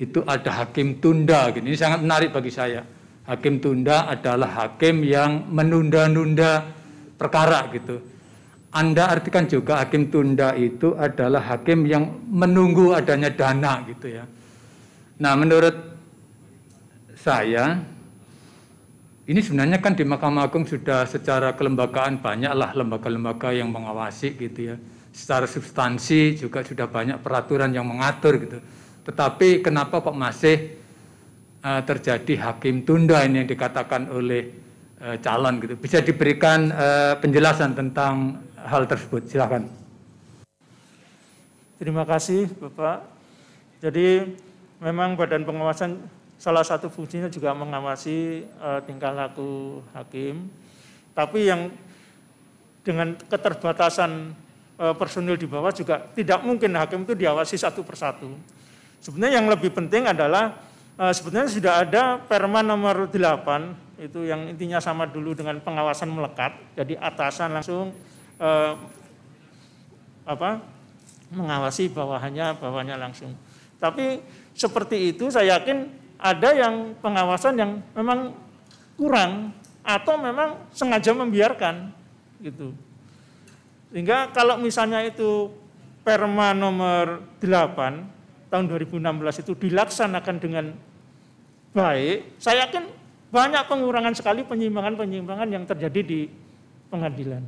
itu ada hakim tunda. Gitu. Ini sangat menarik bagi saya. Hakim tunda adalah hakim yang menunda-nunda perkara gitu. Anda artikan juga hakim tunda itu adalah hakim yang menunggu adanya dana gitu ya. Nah, menurut saya ini sebenarnya kan di Mahkamah Agung sudah secara kelembagaan banyaklah lembaga-lembaga yang mengawasi gitu ya. Secara substansi juga sudah banyak peraturan yang mengatur gitu. Tetapi kenapa kok masih terjadi hakim tunda ini yang dikatakan oleh calon gitu? Bisa diberikan penjelasan tentang hal tersebut, silakan. Terima kasih Bapak. Jadi memang Badan Pengawasan salah satu fungsinya juga mengawasi tingkah laku hakim. Tapi yang dengan keterbatasan personil di bawah juga tidak mungkin hakim itu diawasi satu persatu. Sebenarnya yang lebih penting adalah sebenarnya sudah ada Perma nomor 8 itu yang intinya sama dulu dengan pengawasan melekat. Jadi atasan langsung mengawasi bawahnya langsung. Tapi seperti itu saya yakin ada yang pengawasan yang memang kurang atau memang sengaja membiarkan gitu. Sehingga kalau misalnya itu Perma nomor 8 tahun 2016 itu dilaksanakan dengan baik, saya yakin banyak pengurangan sekali penyimpangan-penyimpangan yang terjadi di pengadilan.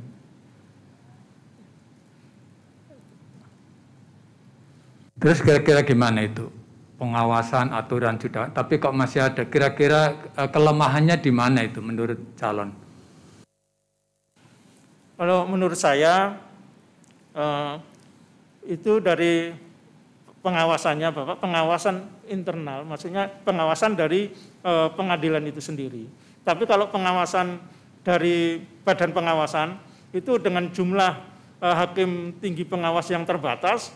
Terus kira-kira gimana itu? Pengawasan, aturan sudah, tapi kok masih ada, kira-kira kelemahannya di mana itu menurut calon? Kalau menurut saya itu dari pengawasannya Bapak, pengawasan internal, maksudnya pengawasan dari pengadilan itu sendiri. Tapi kalau pengawasan dari badan pengawasan itu dengan jumlah hakim tinggi pengawas yang terbatas,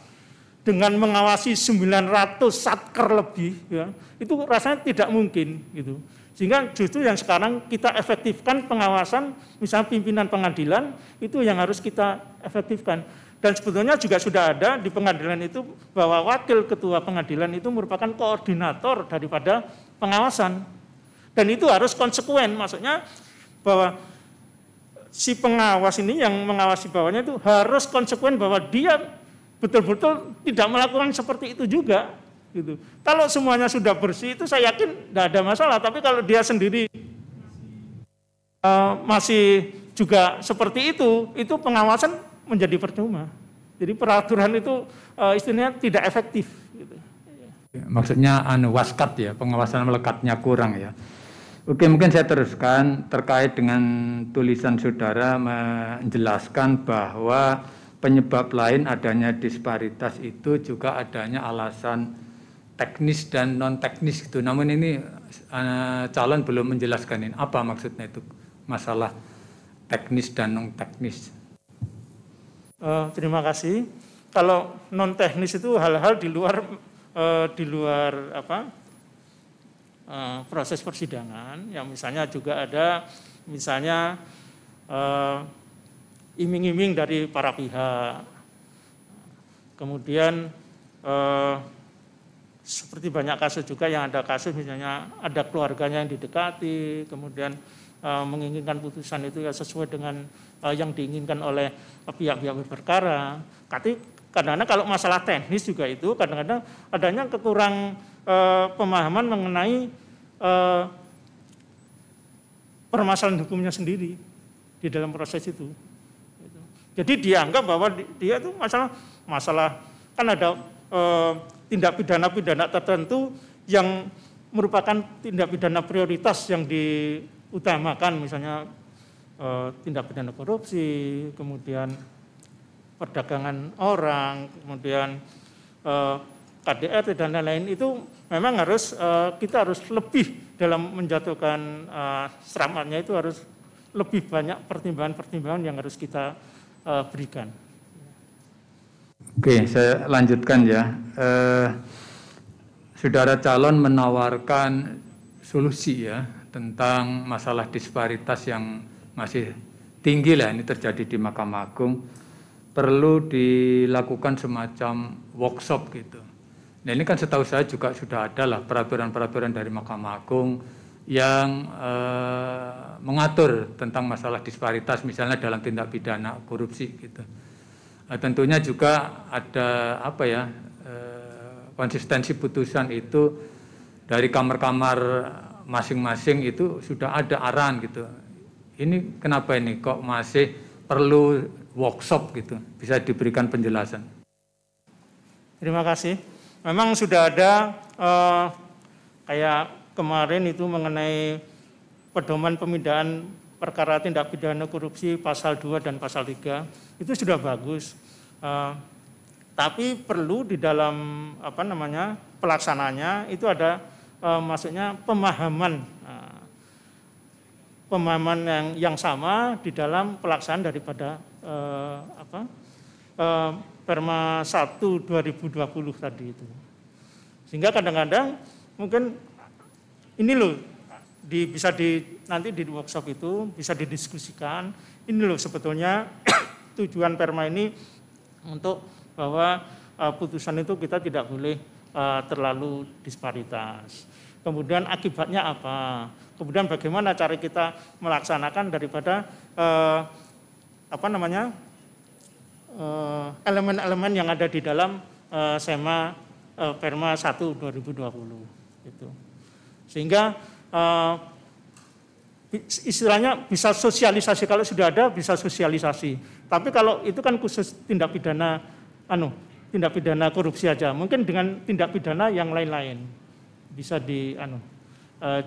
dengan mengawasi 900 satker lebih, ya, itu rasanya tidak mungkin gitu. Sehingga justru yang sekarang kita efektifkan pengawasan, misalnya pimpinan pengadilan, itu yang harus kita efektifkan. Dan sebetulnya juga sudah ada di pengadilan itu bahwa wakil ketua pengadilan itu merupakan koordinator daripada pengawasan. Dan itu harus konsekuen, maksudnya bahwa si pengawas ini yang mengawasi bawahnya itu harus konsekuen bahwa dia betul-betul tidak melakukan seperti itu juga. Gitu. Kalau semuanya sudah bersih itu saya yakin tidak ada masalah. Tapi kalau dia sendiri masih juga seperti itu pengawasan menjadi percuma. Jadi peraturan itu istilahnya tidak efektif. Gitu. Maksudnya waskat ya, pengawasan melekatnya kurang ya. Oke, mungkin saya teruskan terkait dengan tulisan saudara menjelaskan bahwa penyebab lain adanya disparitas itu juga adanya alasan teknis dan non teknis gitu. Namun ini calon belum menjelaskan ini apa maksudnya itu masalah teknis dan non teknis. Terima kasih. Kalau non teknis itu hal-hal di luar proses persidangan. Yang misalnya juga ada misalnya iming-iming dari para pihak. Kemudian seperti banyak kasus juga yang ada kasus misalnya ada keluarganya yang didekati, kemudian menginginkan putusan itu ya sesuai dengan yang diinginkan oleh pihak-pihak berperkara. Kadang-kadang kalau masalah teknis juga itu kadang-kadang adanya kekurang pemahaman mengenai permasalahan hukumnya sendiri di dalam proses itu. Jadi dianggap bahwa dia itu masalah kan ada tindak pidana tertentu yang merupakan tindak pidana prioritas yang diutamakan, misalnya tindak pidana korupsi, kemudian perdagangan orang, kemudian KDRT dan lain-lain. Itu memang kita harus lebih dalam menjatuhkan seramatnya itu harus lebih banyak pertimbangan-pertimbangan yang harus kita berikan. Oke, saya lanjutkan ya. Saudara calon menawarkan solusi ya tentang masalah disparitas yang masih tinggi lah ini terjadi di Mahkamah Agung, perlu dilakukan semacam workshop gitu. Nah ini kan setahu saya juga sudah ada lah peraturan-peraturan dari Mahkamah Agung yang mengatur tentang masalah disparitas misalnya dalam tindak pidana korupsi gitu. Tentunya juga ada apa ya konsistensi putusan itu dari kamar-kamar masing-masing itu sudah ada arahan gitu. Ini kenapa ini kok masih perlu workshop gitu, bisa diberikan penjelasan. Terima kasih. Memang sudah ada kayak kemarin itu mengenai pedoman pemindahan perkara tindak pidana korupsi pasal 2 dan pasal 3 itu sudah bagus. Tapi perlu di dalam pelaksananya itu ada maksudnya pemahaman yang sama di dalam pelaksanaan daripada Perma 1 2020 tadi itu. Sehingga kadang-kadang mungkin ini loh nanti di workshop itu bisa didiskusikan. Ini loh sebetulnya tujuan Perma ini untuk bahwa putusan itu kita tidak boleh terlalu disparitas. Kemudian akibatnya apa? Kemudian bagaimana cara kita melaksanakan daripada elemen-elemen yang ada di dalam SEMA Perma 1 2020 itu. Sehingga istilahnya bisa sosialisasi, kalau sudah ada bisa sosialisasi. Tapi kalau itu kan khusus tindak pidana korupsi aja. Mungkin dengan tindak pidana yang lain-lain bisa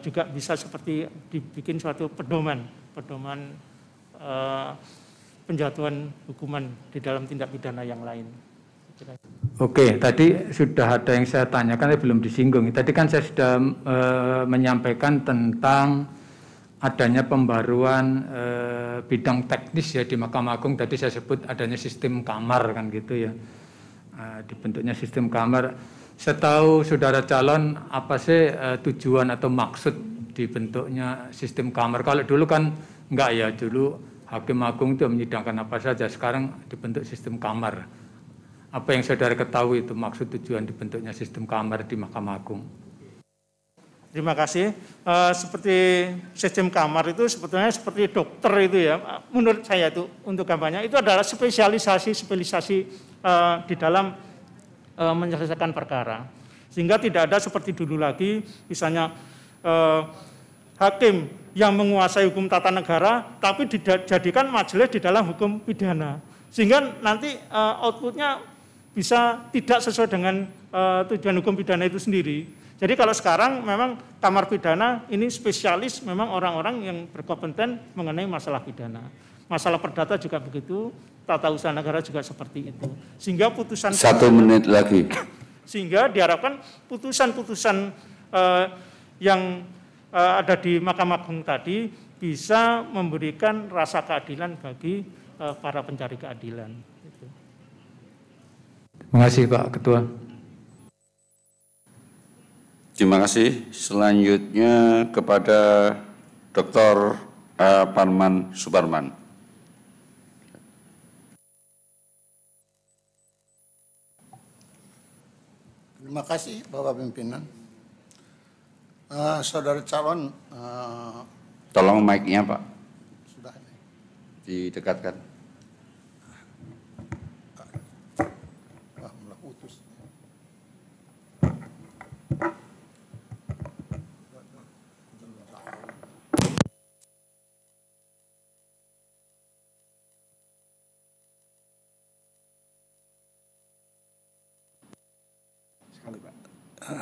juga bisa seperti dibikin suatu pedoman penjatuhan hukuman di dalam tindak pidana yang lain. Oke, tadi sudah ada yang saya tanyakan, tapi belum disinggung. Tadi kan saya sudah menyampaikan tentang adanya pembaruan bidang teknis ya di Mahkamah Agung. Tadi saya sebut adanya sistem kamar kan gitu ya, dibentuknya sistem kamar. Setahu saudara calon, apa sih tujuan atau maksud dibentuknya sistem kamar? Kalau dulu kan enggak ya, dulu Hakim Agung itu menyidangkan apa saja, sekarang dibentuk sistem kamar. Apa yang saudara ketahui itu maksud tujuan dibentuknya sistem kamar di Mahkamah Agung? Terima kasih. Seperti sistem kamar itu sebetulnya seperti dokter itu ya, menurut saya itu untuk gambarnya itu adalah spesialisasi di dalam menyelesaikan perkara, sehingga tidak ada seperti dulu lagi misalnya hakim yang menguasai hukum tata negara tapi dijadikan majelis di dalam hukum pidana, sehingga nanti outputnya bisa tidak sesuai dengan tujuan hukum pidana itu sendiri. Jadi kalau sekarang memang kamar pidana ini spesialis, memang orang-orang yang berkompeten mengenai masalah pidana. Masalah perdata juga begitu, tata usaha negara juga seperti itu. Sehingga putusan 1 menit lagi. Sehingga diharapkan putusan-putusan yang ada di Mahkamah Agung tadi bisa memberikan rasa keadilan bagi para pencari keadilan. Terima kasih Pak Ketua. Terima kasih. Selanjutnya kepada Dr. Parman Suparman. Terima kasih Bapak Pimpinan. Saudara calon. Tolong mic-nya Pak. Sudah. Didekatkan. Malah putus.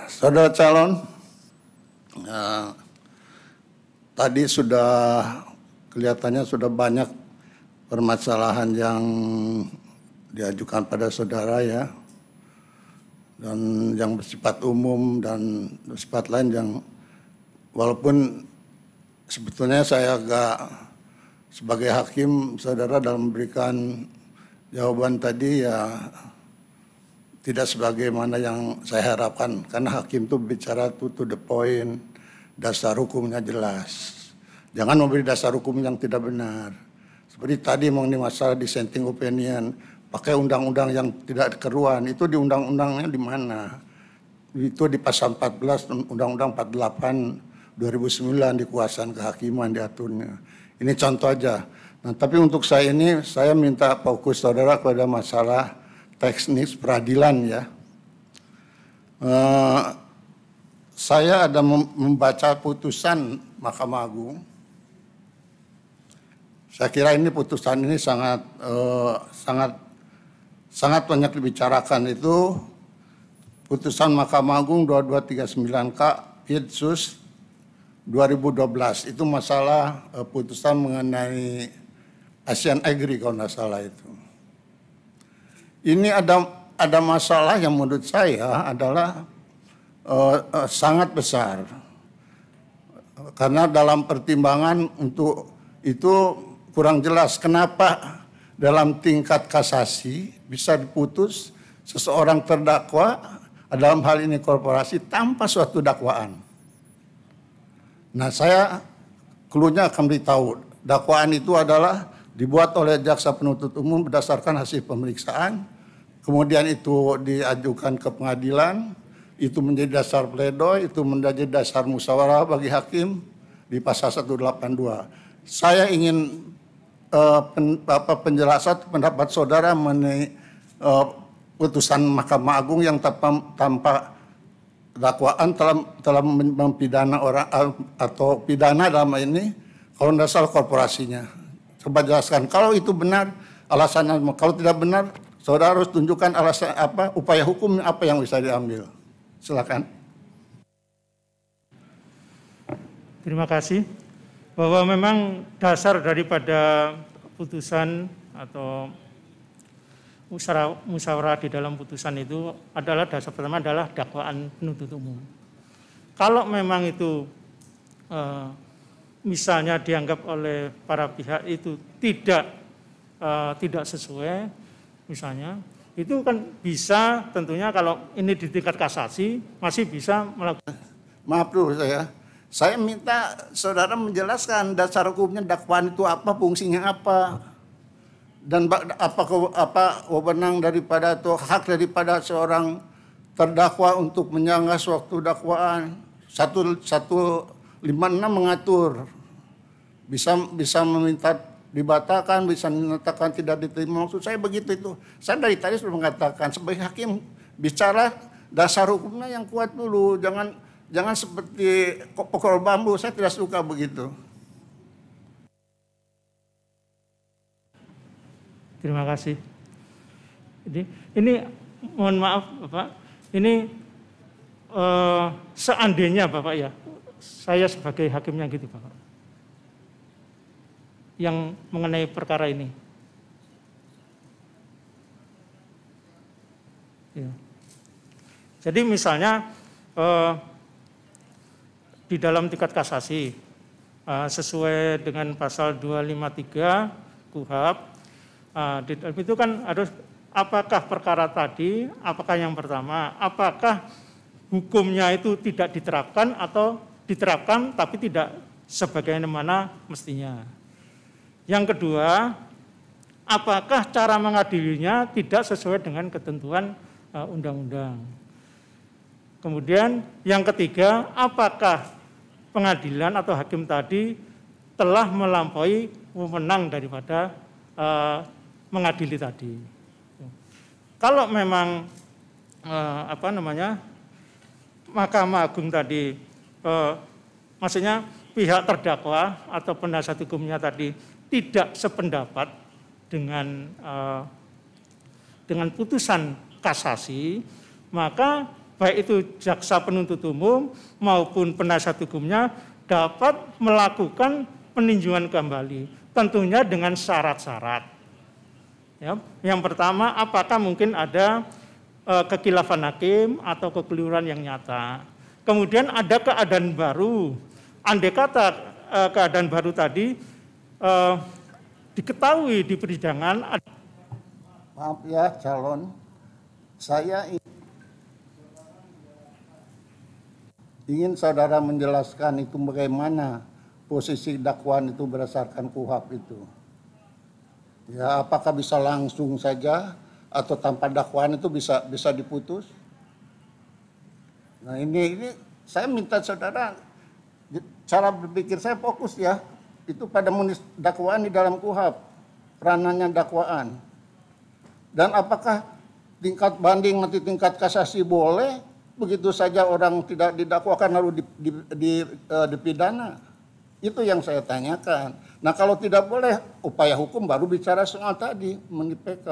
Saudara calon, tadi sudah kelihatannya sudah banyak permasalahan yang diajukan pada saudara ya, dan yang bersifat umum dan bersifat lain yang walaupun sebetulnya saya agak sebagai hakim saudara dalam memberikan jawaban tadi ya tidak sebagaimana yang saya harapkan, karena hakim itu bicara to the point dasar hukumnya jelas. Jangan memberi dasar hukum yang tidak benar. Seperti tadi mengenai masalah dissenting opinion, pakai undang-undang yang tidak keruan, itu di undang-undangnya di mana? Itu di pasal 14 Undang-Undang 48 2009 di kekuasaan kehakiman diaturnya. Ini contoh aja. Nah, tapi untuk saya ini, saya minta fokus saudara kepada masalah teknis peradilan ya. Saya ada membaca putusan Mahkamah Agung. Saya kira ini putusan ini sangat banyak dibicarakan. Itu putusan Mahkamah Agung 2239K Idsus 2012. Itu masalah putusan mengenai Asian Agri kalau nggak salah itu. Ini ada masalah yang menurut saya adalah sangat besar. Karena dalam pertimbangan untuk itu kurang jelas kenapa dalam tingkat kasasi bisa diputus seseorang terdakwa dalam hal ini korporasi tanpa suatu dakwaan. Nah, saya cluenya akan beritahu, dakwaan itu adalah dibuat oleh jaksa penuntut umum berdasarkan hasil pemeriksaan, kemudian itu diajukan ke pengadilan, itu menjadi dasar pledoi, itu menjadi dasar musyawarah bagi hakim di pasal 182. Saya ingin penjelasan pendapat saudara mengenai putusan Mahkamah Agung yang tanpa dakwaan telah mempidana orang atau pidana dalam ini kalau tidak salah korporasinya. Coba jelaskan kalau itu benar alasannya, kalau tidak benar saudara harus tunjukkan alasan apa, upaya hukum apa yang bisa diambil. Silakan. Terima kasih. Bahwa memang dasar daripada putusan atau musyawarah di dalam putusan itu adalah dasar pertama adalah dakwaan penuntut umum. Kalau memang itu misalnya dianggap oleh para pihak itu tidak sesuai, misalnya itu kan bisa tentunya kalau ini di tingkat kasasi masih bisa melakukan. Maaf dulu saya minta saudara menjelaskan dasar hukumnya dakwaan itu apa, fungsinya apa, dan apa wewenang daripada atau hak daripada seorang terdakwa untuk menyanggah suatu dakwaan. 156 mengatur bisa meminta dibatalkan, bisa menyatakan tidak diterima. Maksud saya begitu itu. Saya dari tadi sudah mengatakan sebagai hakim bicara dasar hukumnya yang kuat dulu, jangan seperti pokok bambu, saya tidak suka begitu. Terima kasih. Ini mohon maaf Bapak, ini seandainya Bapak ya, saya sebagai hakimnya gitu Bapak, yang mengenai perkara ini. Ya. Jadi misalnya di dalam tingkat kasasi sesuai dengan pasal 253 KUHP di dalam itu kan harus apakah perkara tadi, apakah yang pertama, apakah hukumnya itu tidak diterapkan atau diterapkan tapi tidak sebagaimana mestinya. Yang kedua, apakah cara mengadilinya tidak sesuai dengan ketentuan undang-undang. Kemudian yang ketiga, apakah pengadilan atau hakim tadi telah melampaui wewenang daripada mengadili tadi. Kalau memang Mahkamah Agung tadi maksudnya pihak terdakwa atau penasihat hukumnya tadi tidak sependapat dengan putusan kasasi, maka baik itu jaksa penuntut umum maupun penasihat hukumnya dapat melakukan peninjauan kembali, tentunya dengan syarat-syarat. Ya, yang pertama, apakah mungkin ada kekilafan hakim atau kekeliruan yang nyata. Kemudian ada keadaan baru. Andai kata keadaan baru tadi diketahui di persidangan. Maaf ya calon, saya ingin saudara menjelaskan itu bagaimana posisi dakwaan itu berdasarkan KUHP itu. Ya, apakah bisa langsung saja atau tanpa dakwaan itu bisa diputus? Nah ini saya minta saudara, cara berpikir saya fokus ya, itu pada dakwaan di dalam KUHP, peranannya dakwaan. Dan apakah tingkat banding nanti tingkat kasasi boleh, begitu saja orang tidak didakwakan lalu dipidana? Itu yang saya tanyakan. Nah kalau tidak boleh, upaya hukum baru bicara soal tadi, PK.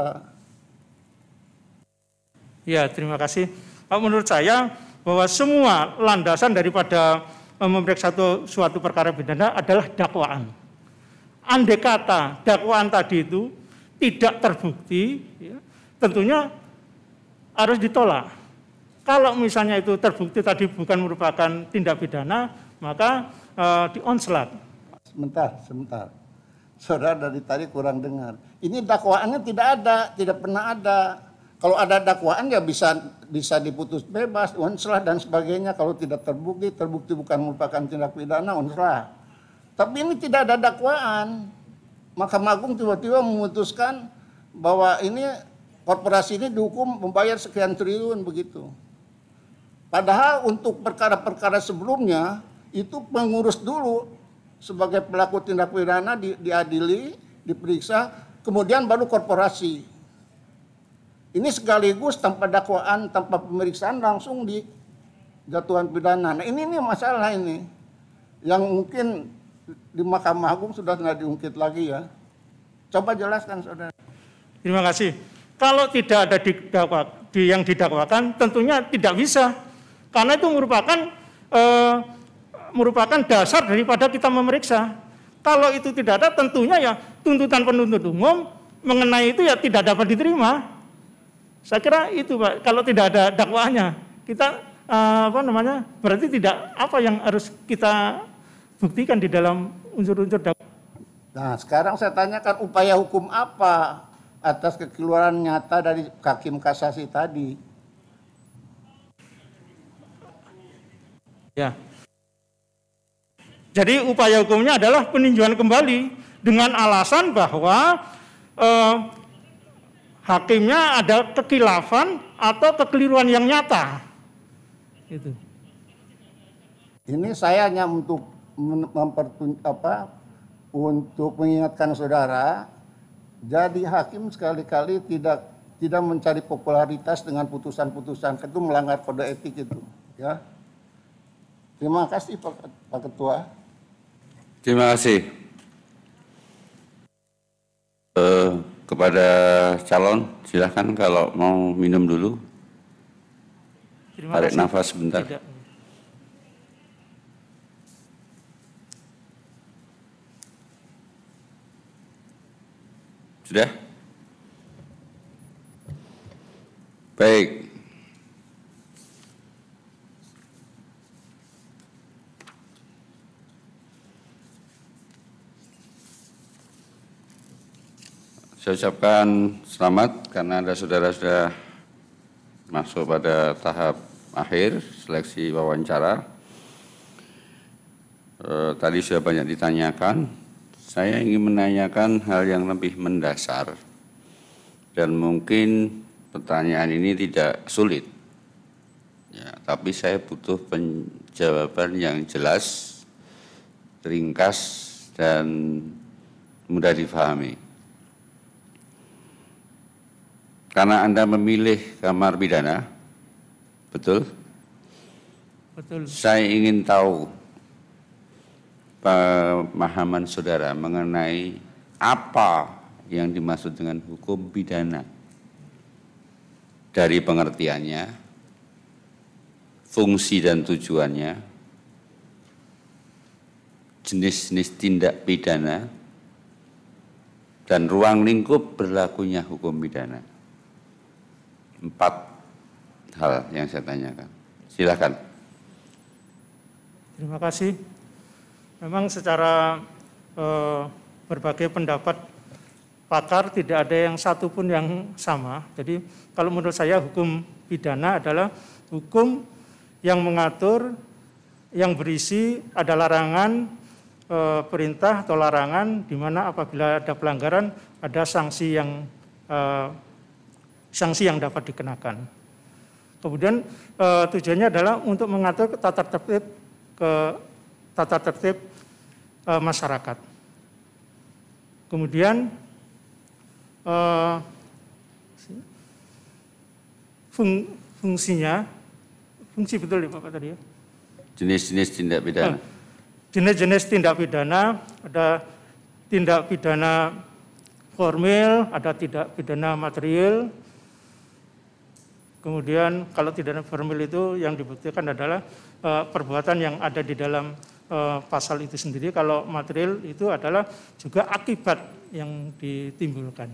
Ya, terima kasih. Menurut saya bahwa semua landasan daripada memeriksa suatu perkara pidana adalah dakwaan. Andai kata dakwaan tadi itu tidak terbukti, ya, tentunya harus ditolak. Kalau misalnya itu terbukti tadi bukan merupakan tindak pidana, maka di-onslat. Sebentar. Saudara dari tadi kurang dengar. Ini dakwaannya tidak pernah ada. Kalau ada dakwaan ya bisa diputus bebas, onslah dan sebagainya. Kalau tidak terbukti bukan merupakan tindak pidana, onslah. Tapi ini tidak ada dakwaan. Mahkamah Agung tiba-tiba memutuskan bahwa ini korporasi ini dihukum membayar sekian triliun begitu. Padahal untuk perkara-perkara sebelumnya itu pengurus dulu sebagai pelaku tindak pidana diadili, diperiksa, kemudian baru korporasi. Ini sekaligus tanpa dakwaan, tanpa pemeriksaan langsung dijatuhan pidana. Nah ini masalah ini yang mungkin di Mahkamah Agung sudah tidak diungkit lagi ya. Coba jelaskan saudara. Terima kasih. Kalau tidak ada yang didakwakan tentunya tidak bisa. Karena itu merupakan dasar daripada kita memeriksa. Kalau itu tidak ada, tentunya ya tuntutan penuntut umum mengenai itu ya tidak dapat diterima. Saya kira itu Pak. Kalau tidak ada dakwaannya, kita berarti tidak apa yang harus kita buktikan di dalam unsur-unsur dakwaan. Nah, sekarang saya tanyakan upaya hukum apa atas kekeluaran nyata dari hakim kasasi tadi? Ya. Jadi upaya hukumnya adalah peninjauan kembali dengan alasan bahwa hakimnya ada kekhilafan atau kekeliruan yang nyata. Itu. Ini saya hanya untuk untuk mengingatkan saudara, jadi hakim sekali-kali tidak mencari popularitas dengan putusan-putusan itu melanggar kode etik itu, ya. Terima kasih Pak Ketua. Terima kasih. Kepada calon, silahkan kalau mau minum dulu. Tarik nafas sebentar. Tidak. Sudah? Baik. Saya ucapkan selamat karena ada saudara sudah masuk pada tahap akhir seleksi wawancara. Tadi sudah banyak ditanyakan. Saya ingin menanyakan hal yang lebih mendasar dan mungkin pertanyaan ini tidak sulit. Ya, tapi saya butuh penjawaban yang jelas, ringkas dan mudah difahami. Karena Anda memilih kamar pidana, betul? Betul. Saya ingin tahu pemahaman saudara mengenai apa yang dimaksud dengan hukum pidana. Dari pengertiannya, fungsi dan tujuannya, jenis-jenis tindak pidana, dan ruang lingkup berlakunya hukum pidana. 4 hal yang saya tanyakan. Silakan. Terima kasih. Memang secara berbagai pendapat pakar tidak ada yang satu pun yang sama. Jadi kalau menurut saya hukum pidana adalah hukum yang mengatur yang berisi ada larangan, perintah atau larangan, di mana apabila ada pelanggaran ada sanksi yang dapat dikenakan. Kemudian tujuannya adalah untuk mengatur tata tertib masyarakat. Kemudian fungsi betul ya Bapak tadi ya? Jenis-jenis tindak pidana. Jenis-jenis tindak pidana, ada tindak pidana formil, ada tindak pidana material. Kemudian kalau tindak formil itu yang dibuktikan adalah perbuatan yang ada di dalam pasal itu sendiri. Kalau material itu adalah juga akibat yang ditimbulkan.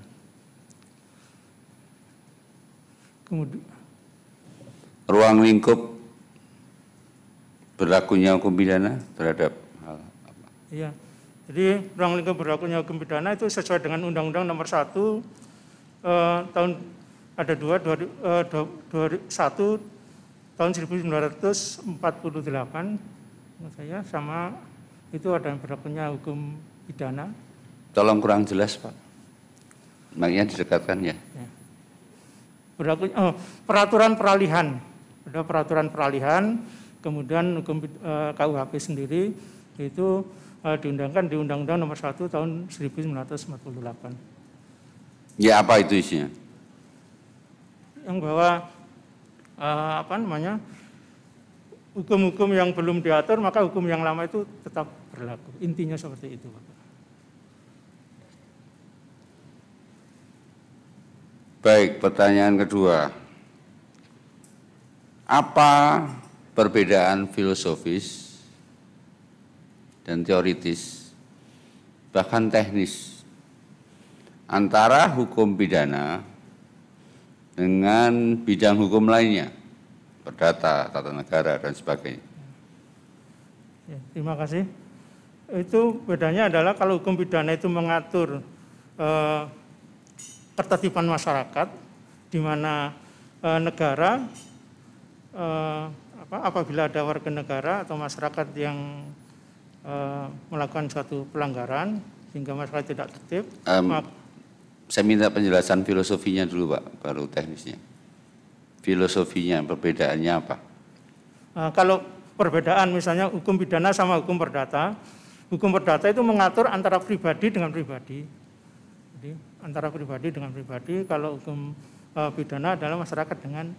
Kemudian ruang lingkup berlakunya hukum pidana terhadap hal apa? Iya. Jadi ruang lingkup berlakunya hukum pidana itu sesuai dengan Undang-Undang Nomor 1 tahun ada 1 tahun 1948 menurut saya, sama itu ada yang berlakunya hukum pidana. Tolong kurang jelas Pak. Makanya didekatkan ya. Berlakunya peraturan peralihan. Ada peraturan peralihan, kemudian hukum KUHP sendiri itu diundangkan di Undang-Undang Nomor 1 tahun 1948. Ya, apa itu isinya? Yang bahwa hukum-hukum yang belum diatur maka hukum yang lama itu tetap berlaku. Intinya seperti itu, Bapak. Baik, pertanyaan kedua. Apa perbedaan filosofis dan teoritis, bahkan teknis, antara hukum pidana dengan bidang hukum lainnya, perdata, tata negara, dan sebagainya? Ya, terima kasih. Itu bedanya adalah kalau hukum pidana itu mengatur ketertiban masyarakat, di mana negara apabila ada warga negara atau masyarakat yang melakukan suatu pelanggaran sehingga masyarakat tidak tertib. Saya minta penjelasan filosofinya dulu Pak, baru teknisnya. Filosofinya, perbedaannya apa? Kalau perbedaan misalnya hukum pidana sama hukum perdata itu mengatur antara pribadi dengan pribadi. Jadi antara pribadi dengan pribadi, kalau hukum pidana adalah masyarakat dengan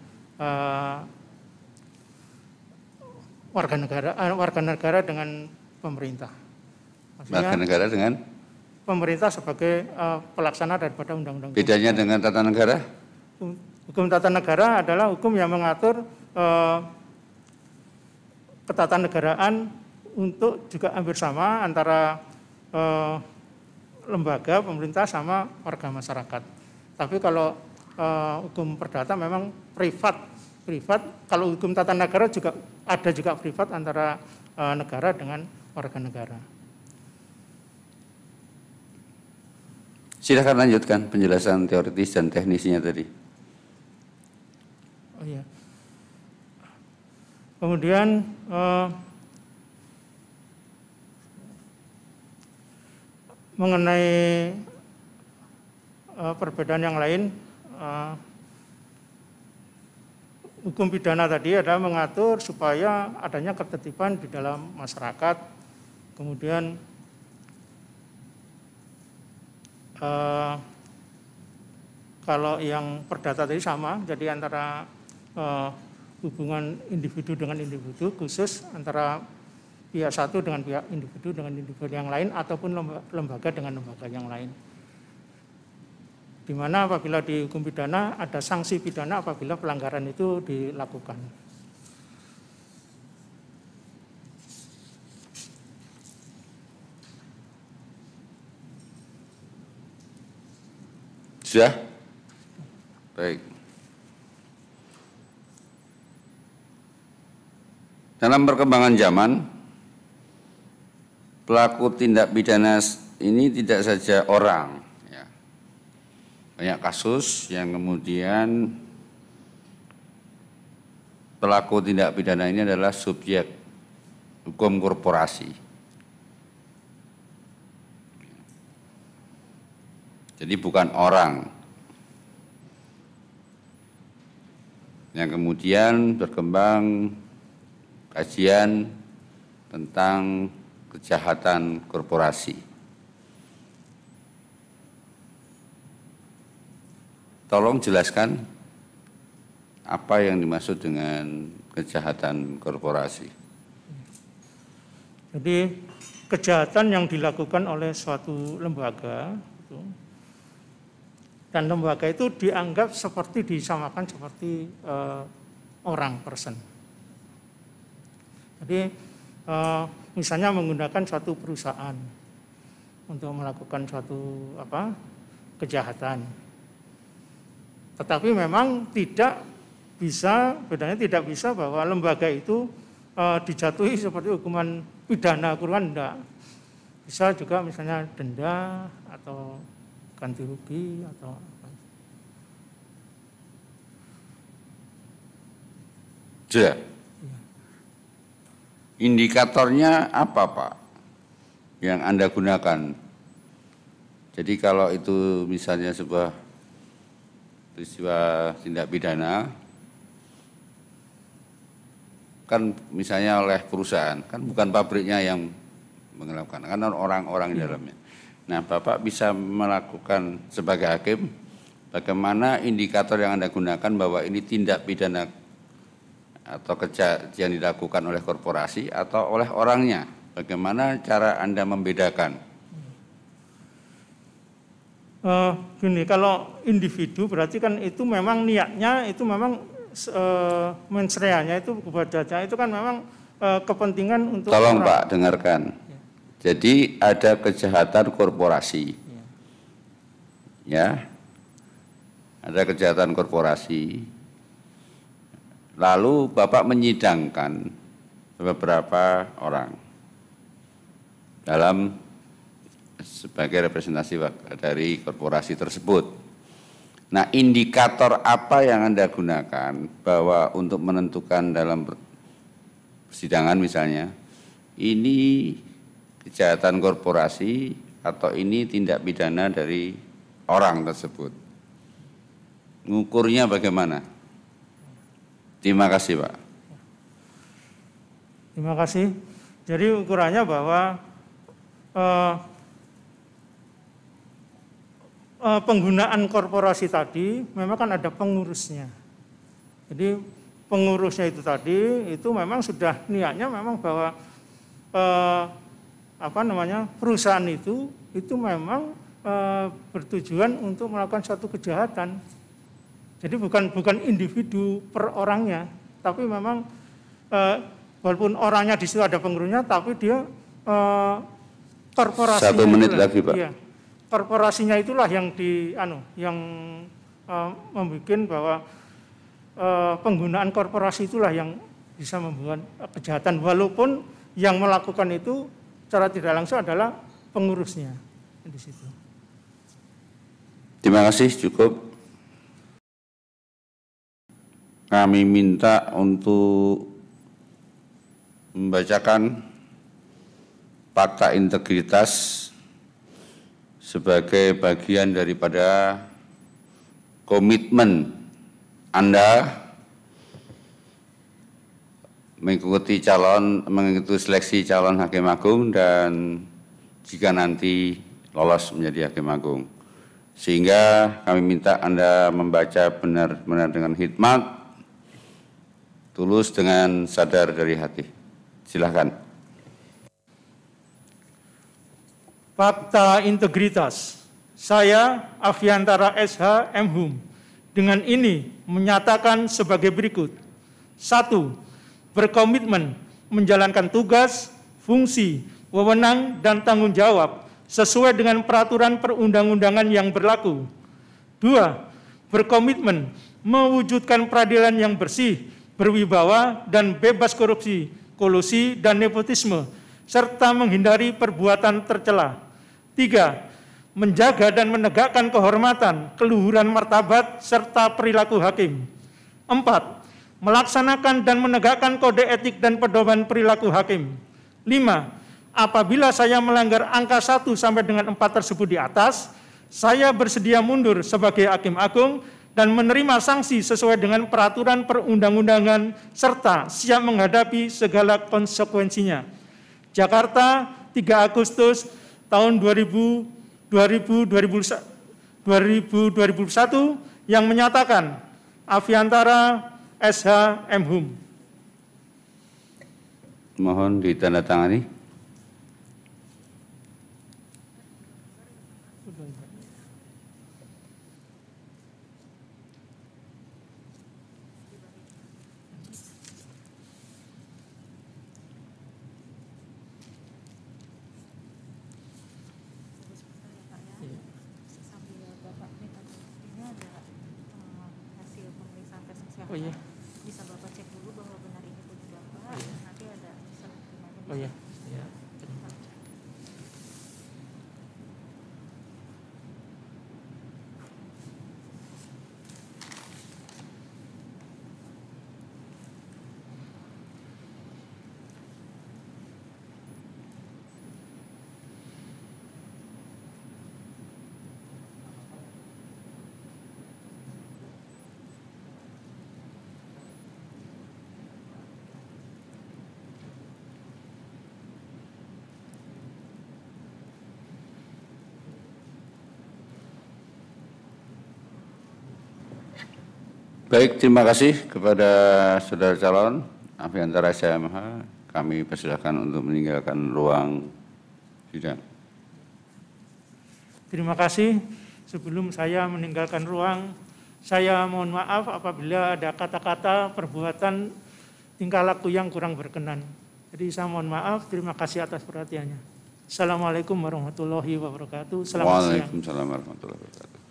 warga negara dengan pemerintah. Maksudnya, warga negara dengan pemerintah sebagai pelaksana daripada undang-undang. Bedanya dengan tata negara? Hukum tata negara adalah hukum yang mengatur ketatanegaraan untuk juga hampir sama antara lembaga pemerintah sama warga masyarakat. Tapi kalau hukum perdata memang privat. Kalau hukum tata negara juga ada juga privat antara negara dengan warga negara. Silakan lanjutkan penjelasan teoritis dan teknisnya tadi. Oh iya. Kemudian mengenai perbedaan yang lain, hukum pidana tadi adalah mengatur supaya adanya ketertiban di dalam masyarakat. Kemudian kalau yang perdata tadi sama, jadi antara hubungan individu dengan individu, khusus antara pihak satu dengan pihak individu dengan individu yang lain, ataupun lembaga dengan lembaga yang lain. Di mana apabila di hukum pidana ada sanksi pidana apabila pelanggaran itu dilakukan. Sudah? Baik. Dalam perkembangan zaman, pelaku tindak pidana ini tidak saja orang. Ya. Banyak kasus yang kemudian pelaku tindak pidana ini adalah subjek hukum korporasi. Jadi bukan orang yang kemudian berkembang kajian tentang kejahatan korporasi. Tolong jelaskan apa yang dimaksud dengan kejahatan korporasi. Jadi kejahatan yang dilakukan oleh suatu lembaga gitu, dan lembaga itu dianggap seperti disamakan seperti orang, person. Jadi misalnya menggunakan suatu perusahaan untuk melakukan suatu kejahatan. Tetapi memang tidak bisa, bedanya tidak bisa bahwa lembaga itu dijatuhi seperti hukuman pidana kurungan, enggak. Bisa juga misalnya denda atau ganti rugi atau apa. Sudah. Indikatornya apa, Pak, yang Anda gunakan? Jadi kalau itu misalnya sebuah peristiwa tindak pidana, kan misalnya oleh perusahaan, kan bukan pabriknya yang melakukan, kan orang-orang di dalamnya. Nah, Bapak bisa melakukan sebagai hakim, bagaimana indikator yang Anda gunakan bahwa ini tindak pidana atau kejahatan yang dilakukan oleh korporasi atau oleh orangnya? Bagaimana cara Anda membedakan? Gini, kalau individu berarti kan itu memang niatnya, itu memang mensreanya itu kepadanya itu kan memang kepentingan untuk Tolong orang. Pak dengarkan. Jadi ada kejahatan korporasi, ya, ada kejahatan korporasi. Lalu Bapak menyidangkan beberapa orang dalam sebagai representasi dari korporasi tersebut. Nah, indikator apa yang Anda gunakan bahwa untuk menentukan dalam persidangan misalnya, ini kejahatan korporasi atau ini tindak pidana dari orang tersebut? Ngukurnya bagaimana? Terima kasih, Pak. Terima kasih. Jadi ukurannya bahwa penggunaan korporasi tadi memang kan ada pengurusnya. Jadi pengurusnya itu tadi itu memang sudah niatnya memang bahwa perusahaan itu memang bertujuan untuk melakukan suatu kejahatan. Jadi bukan individu per orangnya, tapi memang walaupun orangnya di situ ada pengurusnya, tapi dia korporasinya. 1 menit lagi, Pak. Iya, korporasinya itulah yang membuat bahwa penggunaan korporasi itulah yang bisa membuat kejahatan, walaupun yang melakukan itu secara tidak langsung adalah pengurusnya di situ. Terima kasih, cukup. Kami minta untuk membacakan fakta integritas sebagai bagian daripada komitmen Anda mengikuti seleksi calon hakim agung dan jika nanti lolos menjadi hakim agung. Sehingga kami minta Anda membaca benar-benar dengan hikmat, tulus dengan sadar dari hati. Silakan. Fakta integritas. Saya, Afiantara SH MHum, dengan ini menyatakan sebagai berikut. 1. Berkomitmen menjalankan tugas, fungsi, wewenang, dan tanggung jawab sesuai dengan peraturan perundang-undangan yang berlaku. 2. Berkomitmen mewujudkan peradilan yang bersih, berwibawa, dan bebas korupsi, kolusi, dan nepotisme, serta menghindari perbuatan tercela. 3. Menjaga dan menegakkan kehormatan, keluhuran martabat, serta perilaku hakim. 4. Melaksanakan dan menegakkan kode etik dan pedoman perilaku hakim. 5. Apabila saya melanggar angka 1 sampai dengan 4 tersebut di atas, saya bersedia mundur sebagai Hakim Agung dan menerima sanksi sesuai dengan peraturan perundang-undangan serta siap menghadapi segala konsekuensinya. Jakarta, 3 Agustus tahun 2021 yang menyatakan Afiantara SH M.Hum. Mohon ditandatangani. Oh iya. Bisa Bapak cek dulu bahwa benar ini punya Bapak, nanti ada bisa terima. Oh iya. Ya. Baik, terima kasih kepada saudara calon Afiantara SH. Kami persilakan untuk meninggalkan ruang sidang. Terima kasih. Sebelum saya meninggalkan ruang, saya mohon maaf apabila ada kata-kata, perbuatan, tingkah laku yang kurang berkenan. Jadi saya mohon maaf, terima kasih atas perhatiannya. Assalamualaikum warahmatullahi wabarakatuh. Selamat siang. Waalaikumsalam warahmatullahi wabarakatuh.